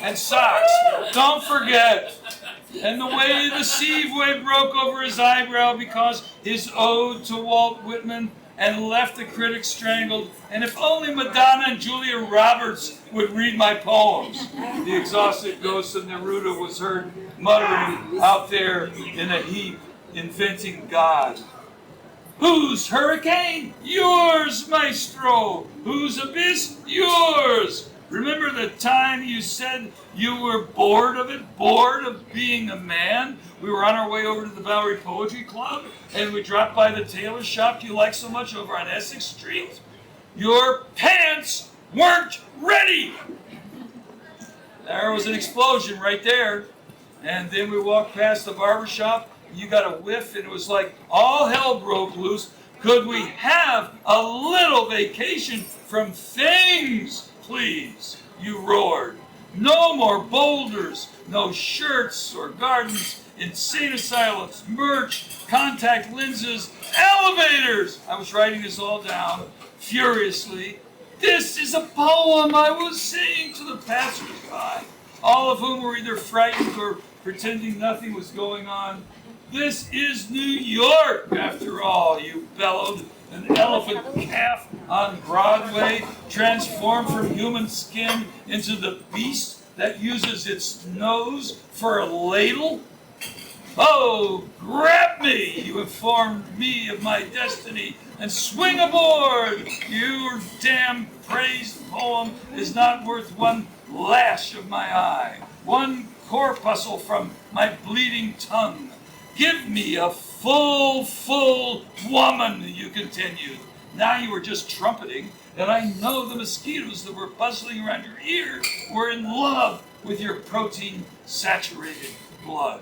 And socks, don't forget. And the way the sieve wave broke over his eyebrow because his ode to Walt Whitman and left the critics strangled. And if only Madonna and Julia Roberts would read my poems. The exhausted ghost of Neruda was heard muttering out there in a heap, inventing God. Whose hurricane? Yours, maestro. Whose abyss? Yours. Remember the time you said you were bored of it? Bored of being a man? We were on our way over to the Bowery Poetry Club, and we dropped by the tailor shop you like so much over on Essex Street. Your pants weren't ready! There was an explosion right there. And then we walked past the barber shop. You got a whiff, and it was like all hell broke loose. Could we have a little vacation from things, please? You roared. No more boulders, no shirts or gardens, insane asylums, merch, contact lenses, elevators. I was writing this all down furiously. This is a poem I was saying to the passersby, all of whom were either frightened or pretending nothing was going on. This is New York, after all, you bellowed. An elephant calf on Broadway, transformed from human skin into the beast that uses its nose for a ladle? Oh, grab me! You informed me of my destiny, and swing aboard! Your damn praised poem is not worth one lash of my eye, one corpuscle from my bleeding tongue. Give me a full woman, you continued. Now you were just trumpeting, and I know the mosquitoes that were buzzing around your ear were in love with your protein-saturated blood.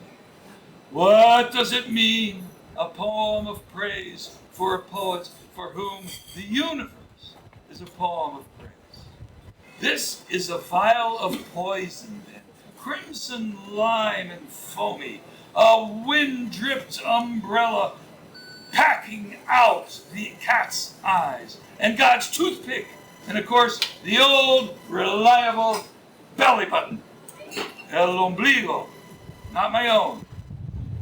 What does it mean, a poem of praise for a poet for whom the universe is a poem of praise? This is a vial of poison, then, crimson lime and foamy, a wind-dripped umbrella packing out the cat's eyes, and God's toothpick, and of course the old reliable belly button. El ombligo, not my own.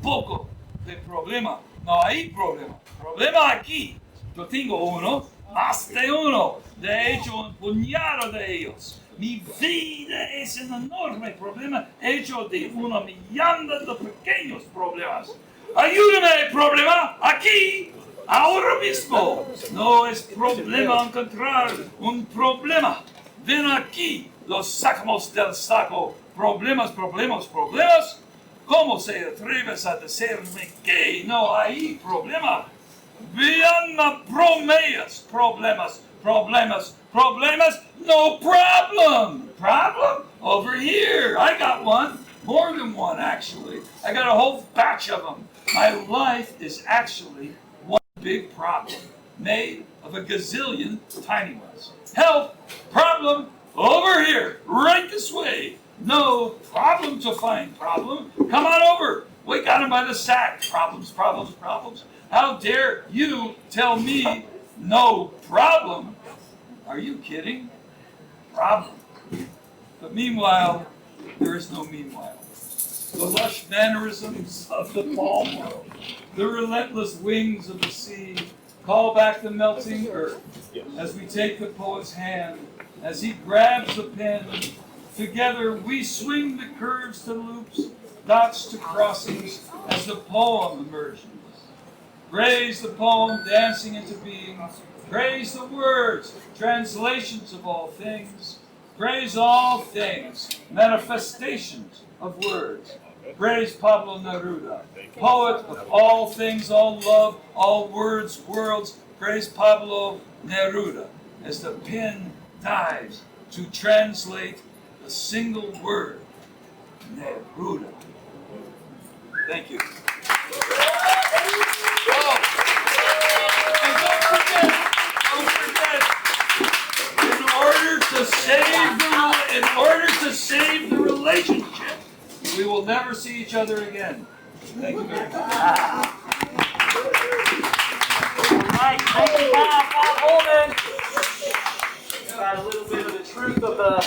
Poco de problema, no hay problema. Problema aquí. Yo tengo uno, más de uno. De hecho, un puñado de ellos. Mi vida es un enorme problema hecho de una millón de pequeños problemas. Ayúdame, problema, aquí, ahora mismo. No es problema encontrar un problema. Ven aquí, los sacamos del saco. Problemas. ¿Cómo se atreves a decirme que no hay problema? Vianna bromeas, problemas, no problem. Problem? Over here. I got one. More than one, actually. I got a whole batch of them. My life is actually one big problem, made of a gazillion tiny ones. Help! Problem! Over here! Right this way! No problem to find problem. Come on over. We got him by the sack. Problems. How dare you tell me no problem? Are you kidding? Problem. But meanwhile, there is no meanwhile. The lush mannerisms of the palm world, the relentless wings of the sea, call back the melting earth as we take the poet's hand, as he grabs the pen. Together we swing the curves to loops, dots to crossings, as the poem emerges. Praise the poem dancing into being. Praise the words, translations of all things. Praise all things, manifestations of words. Praise Pablo Neruda, poet of all things, all love, all words, worlds. Praise Pablo Neruda as the pen dives to translate the single word, Neruda. Thank you. Oh, and don't forget, in order to save the relationship, we will never see each other again. Thank you very much. All right, thank you, Bob Holman. Got a little bit of the truth of the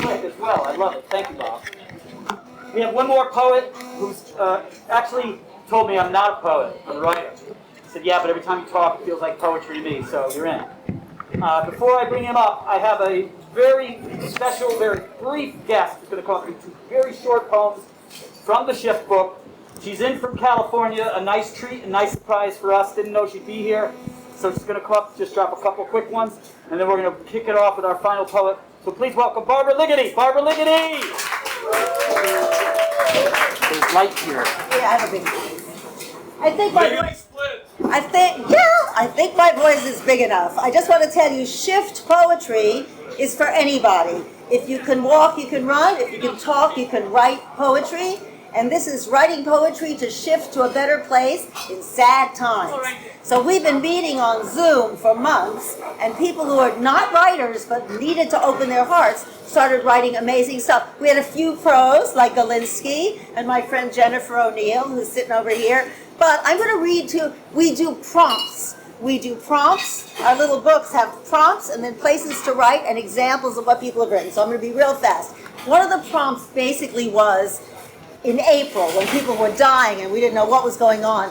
book as well. I love it. Thank you, Bob. We have one more poet who's actually told me I'm not a poet, I'm a writer. He said, yeah, but every time you talk, it feels like poetry to me, so you're in. Before I bring him up, I have a very special, very brief guest who's going to come up with two very short poems from the Shift book. She's in from California, a nice treat, a nice surprise for us. Didn't know she'd be here. So she's going to come up, just drop a couple quick ones, and then we're going to kick it off with our final poet. So please welcome Barbara Liggety. Barbara Liggety! There's light here. Yeah, I have a big voice. I think my voice is big enough. I just want to tell you, Shift poetry is for anybody. If you can walk, you can run. If you can talk, you can write poetry. and this is writing poetry to shift to a better place in sad times. So we've been meeting on Zoom for months, and people who are not writers but needed to open their hearts started writing amazing stuff. We had a few pros like Galinsky and my friend Jennifer O'Neill, who's sitting over here. But I'm going to read to, we do prompts. We do prompts. Our little books have prompts and then places to write and examples of what people have written. So I'm going to be real fast. One of the prompts basically was in April when people were dying and we didn't know what was going on.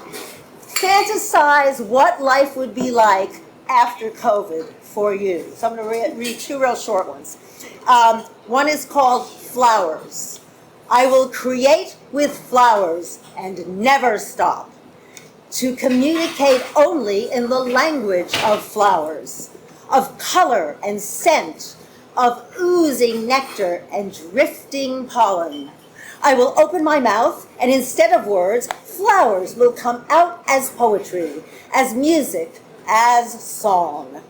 Fantasize what life would be like after COVID for you. So I'm going to read two real short ones. One is called Flowers. I will create with flowers and never stop. To communicate only in the language of flowers, of color and scent, of oozing nectar and drifting pollen. I will open my mouth, and instead of words, flowers will come out as poetry, as music, as song.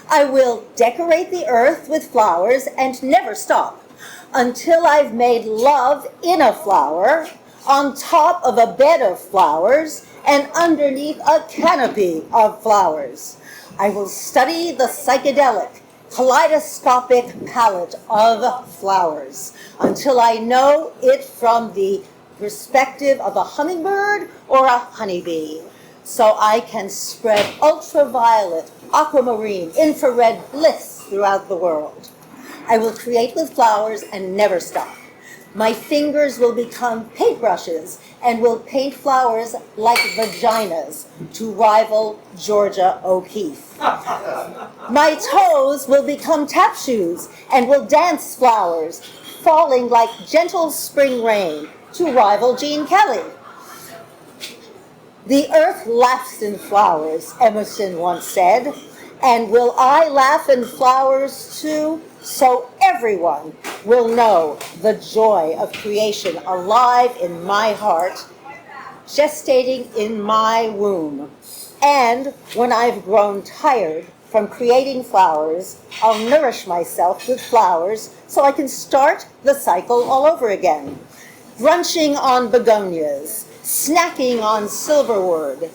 I will decorate the earth with flowers and never stop until I've made love in a flower, on top of a bed of flowers, and underneath a canopy of flowers. I will study the psychedelic, kaleidoscopic palette of flowers until I know it from the perspective of a hummingbird or a honeybee, so I can spread ultraviolet, aquamarine, infrared bliss throughout the world. I will create with flowers and never stop. My fingers will become paintbrushes and will paint flowers like vaginas to rival Georgia O'Keeffe. My toes will become tap shoes and will dance flowers, falling like gentle spring rain to rival Gene Kelly. The earth laughs in flowers, Emerson once said, and will I laugh in flowers too? So everyone will know the joy of creation alive in my heart, gestating in my womb. And when I've grown tired from creating flowers, I'll nourish myself with flowers so I can start the cycle all over again. Brunching on begonias, snacking on silverwood,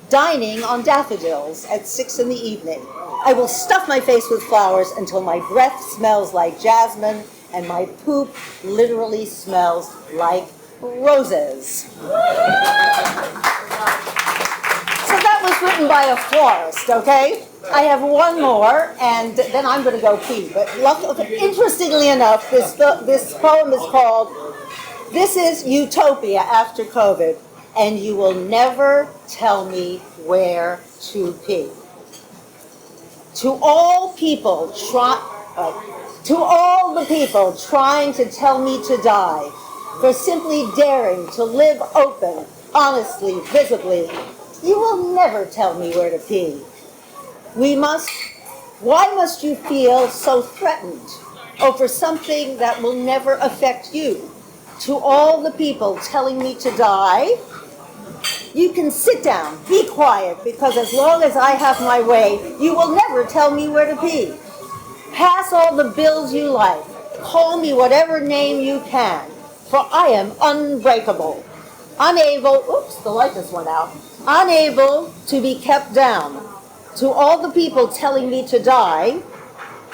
dining on daffodils at 6 p.m. I will stuff my face with flowers until my breath smells like jasmine and my poop literally smells like roses. So that was written by a florist, okay? I have one more, and then I'm going to go pee. But interestingly enough, this poem is called, This is Utopia After COVID, and you will never tell me where to pee. To all the people trying to tell me to die, for simply daring to live open, honestly, visibly, you will never tell me where to pee. Why must you feel so threatened over something that will never affect you? To all the people telling me to die, you can sit down, be quiet, because as long as I have my way, you will never tell me where to pee. Pass all the bills you like. Call me whatever name you can, for I am unbreakable. The light just went out. Unable to be kept down. To all the people telling me to die,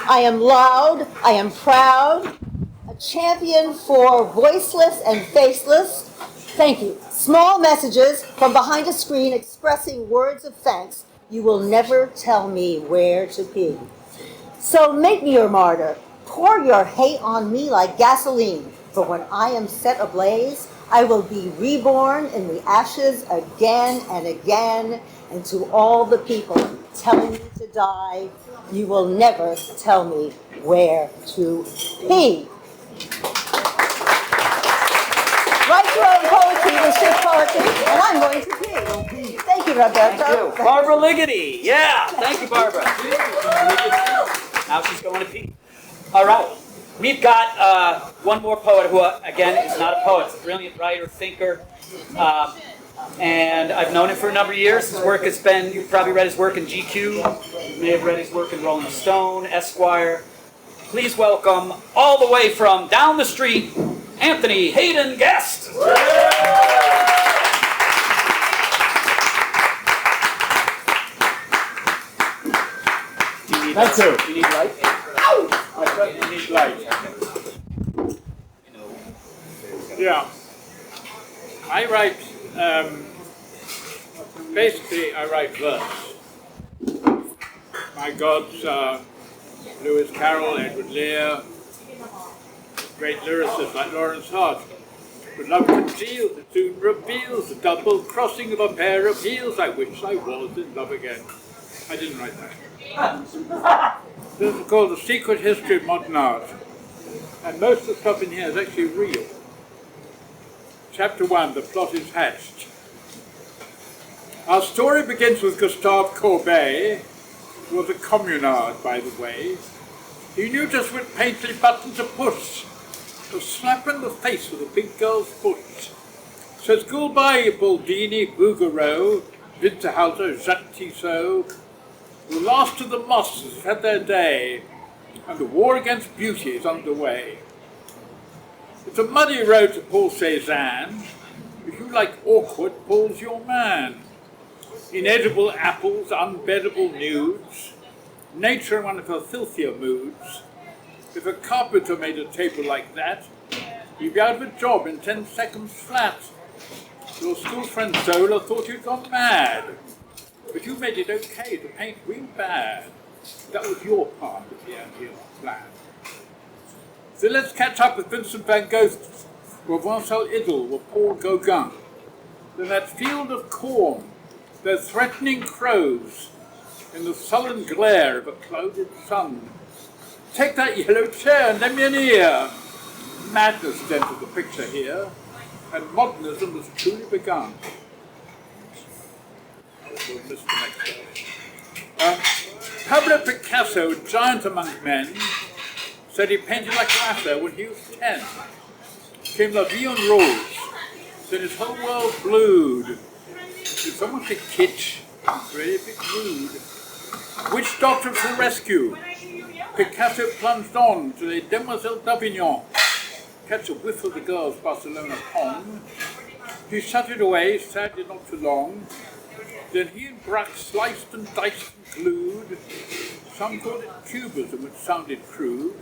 I am loud, I am proud, a champion for voiceless and faceless. Thank you. Small messages from behind a screen expressing words of thanks. You will never tell me where to pee. So make me your martyr. Pour your hate on me like gasoline. For when I am set ablaze, I will be reborn in the ashes again and again. And to all the people telling me to die, you will never tell me where to pee. Write your own poetry with shift poetry, and I'm going to pee. Thank you, Roberto. Thank you. Barbara Liggety. Yeah. Thank you, Barbara. Now she's going to pee. All right. We've got one more poet who, again, is not a poet. He's a brilliant writer, thinker. And I've known him for a number of years. His work has been, you've probably read his work in GQ. You may have read his work in Rolling Stone, Esquire. Please welcome, all the way from down the street Anthony Haden-Guest. That's who. You need light? I certainly need light. Yeah. I write, basically I write verse. My gods are Lewis Carroll, Edward Lear, great lyricists like Lawrence Hart. But love conceals, it soon reveals the double crossing of a pair of heels. I wish I was in love again. I didn't write that. This is called The Secret History of Modern Art. And most of the stuff in here is actually real. Chapter 1, the plot is hatched. Our story begins with Gustave Courbet, who was a communard, by the way. He knew just which painterly button to push. A slap in the face with a big girl's foot. Says goodbye, Baldini, Bouguereau, Winterhalter, Jacques Tissot. The last of the mosses have had their day, and the war against beauty is underway. It's a muddy road to Paul Cézanne. If you like awkward, Paul's your man. Inedible apples, unbeddable nudes, nature in one of her filthier moods. If a carpenter made a table like that, you'd be out of a job in 10 seconds flat. Your school friend Zola thought you'd gone mad, but you made it okay to paint real bad. That was your part of the ideal plan. So let's catch up with Vincent van Gogh, Provençal Idyll, with Paul Gauguin. Then that field of corn, those threatening crows, in the sullen glare of a clouded sun. Take that yellow chair and lend me an ear. Madness has entered the picture here, and modernism has truly begun. We'll miss the next one. Pablo Picasso, a giant among men, said he painted like Raphael when he was 10. Came La Vie en Rose, then his whole world blued. Did someone say kitsch? It's really a bit rude. Witch doctor to the rescue. Picasso plunged on to the Demoiselle d'Avignon. Catch a whiff of the girl's Barcelona pong. He shut it away, sadly not for long. Then he and Braque sliced and diced and glued. Some called it cubism, which sounded crude.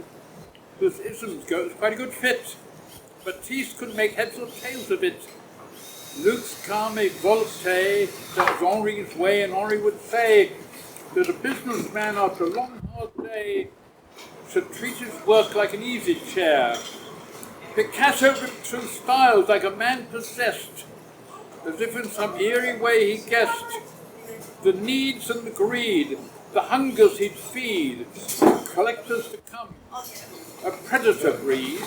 This isms go, it's quite a good fit. Matisse couldn't make heads or tails of it. Luke's calme volupté, that was Henri's way, and Henri would say that a businessman after a long hard day should treat his work like an easy chair. Picasso ripped through styles like a man possessed, as if in some eerie way he guessed the needs and the greed, the hungers he'd feed, collectors to come, a predator breed,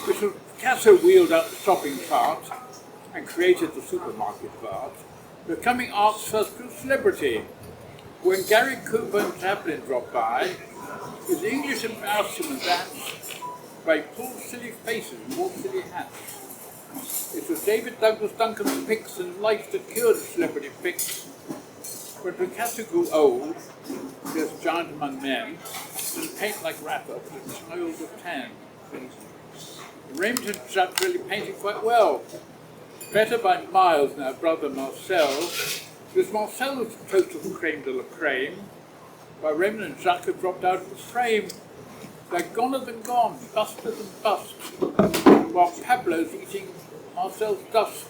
which was Picasso wheeled out the shopping cart and created the supermarket of art, becoming art's first true celebrity. When Gary Cooper and Chaplin dropped by, his English embarrassed him and that's by pulled silly faces and wore silly hats. It was David Douglas Duncan's picks and life that cured celebrity fix. When Picasso grew old, this giant among men, didn't paint like Rapper, but a child of 10. Raymond and Jacques really painted quite well. Better by miles than our brother Marcel. This Marcel was the total creme de la creme, while Raymond and Jacques have dropped out of the frame. They're goner than gone, buster than bust, while Pablo's eating Marcel's dust.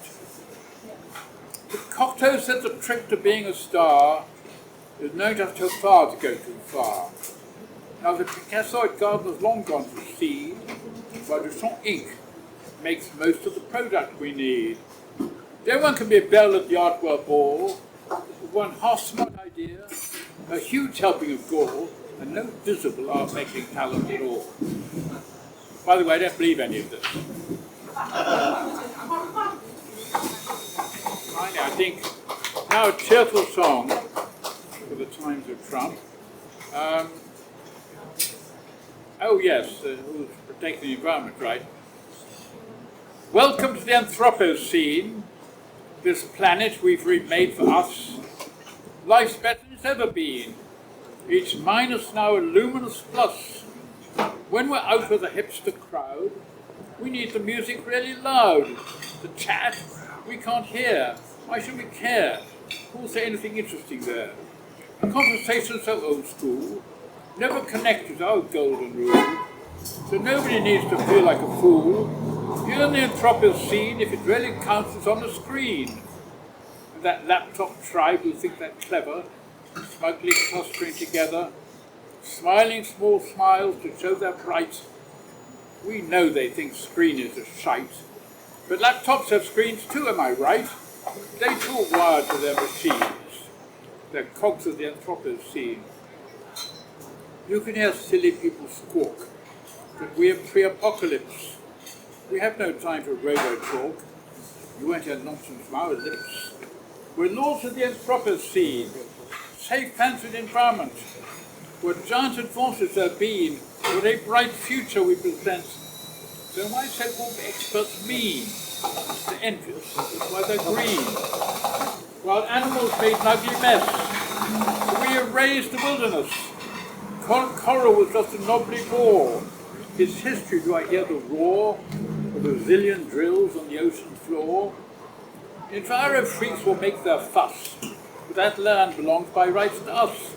The Cocteau said the trick to being a star is knowing just how far to go too far. Now the Picassoid garden has long gone to seed, while Duchamp ink makes most of the product we need. Everyone can be a belle at the Art World Ball, with one half-smart idea, a huge helping of gall, and no visible art-making talent at all. By the way, I don't believe any of this. Finally, I think now a cheerful song for the times of Trump. Oh yes, who's protecting the environment, right? Welcome to the Anthropocene, this planet we've remade for us. Life's better than it's ever been. Each minus now a luminous plus. When we're out with a hipster crowd, We need the music really loud. The chat, we can't hear. Why should we care? Who'll say anything interesting there? The conversation's so old school, never connected to our golden rule. So nobody needs to feel like a fool. You're in the Anthropos scene if it really counts as on the screen. And that laptop tribe who think that clever, smugly clustering together, smiling small smiles to show they're bright. We know they think screen is a shite. But laptops have screens too, am I right? They too are wired to their machines. They're cogs of the Anthropos scene. You can hear silly people squawk, but we're pre-apocalypse. We have no time for robo-talk. You won't hear nonsense from our lips. We're lords of the Anthropos scene, safe fancied environment, where giant advances there been, what a bright future we present. So why so-called experts mean? They're envious, that's why they're green. While animals made an ugly mess, we erased the wilderness. Coral was just a knobbly bore. His history, do I hear the roar of a zillion drills on the ocean floor? Enviro freaks will make their fuss, but that land belongs by rights to us.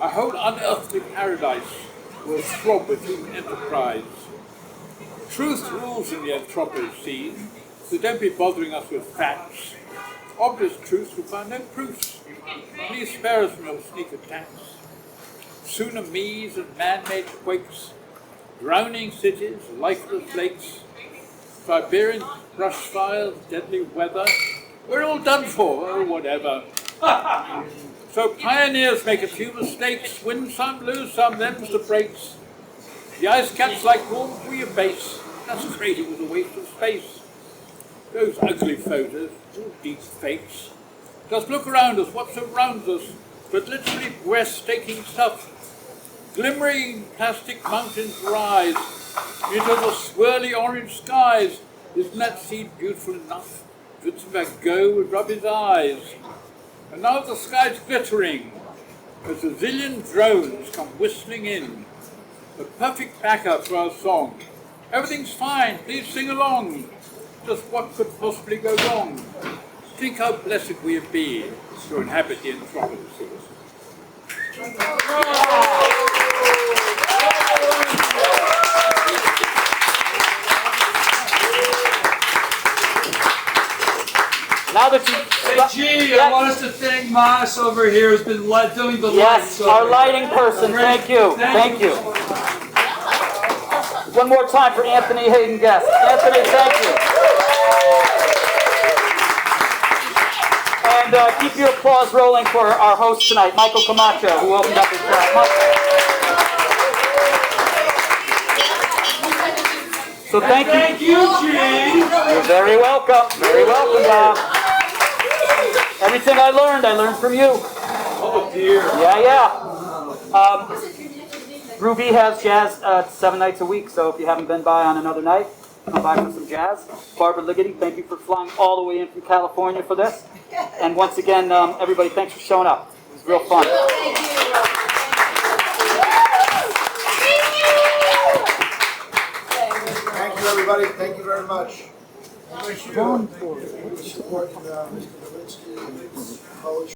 A whole unearthly paradise will throb with human enterprise. Truth rules in the Anthropos scene, so don't be bothering us with facts. Obvious truths will find no proofs. Please spare us from your sneak attacks. Tsunamis and man-made quakes, drowning cities, lifeless lakes, Siberian brush fires, deadly weather. We're all done for, oh whatever. So pioneers make a few mistakes, win some, lose some, them's the breaks. The ice caps like warm we base. That's great, it was a waste of space. Those ugly photos, all deep fakes. Just look around us, what surrounds us, but literally breathtaking stuff. Glimmering plastic mountains rise into the swirly orange skies. Isn't that scene beautiful enough? Wittenberg go would rub his eyes. And now the sky's glittering as a zillion drones come whistling in. The perfect backup for our song. Everything's fine, please sing along. Just what could possibly go wrong? Think how blessed we have been to inhabit the Anthropos. Now that you... Hey, G, I want us to thank Mas over here who's been doing the lights. Yes, our lighting person, thank you, thank you. One more time for Anthony Haden-Guest. Anthony, thank you. And keep your applause rolling for our host tonight, Michael Camacho, who opened up his track. So thank you. Thank you, G. You're very welcome. Very welcome, Bob. Everything I learned from you. Oh, dear. Yeah. Rue B has jazz 7 nights a week, so if you haven't been by on another night, come by for some jazz. Barbara Ligety, thank you for flying all the way in from California for this. And once again, everybody, thanks for showing up. It was real fun. Thank you, everybody. Thank you very much. Thank you for supporting Mr. Galinsky and poetry.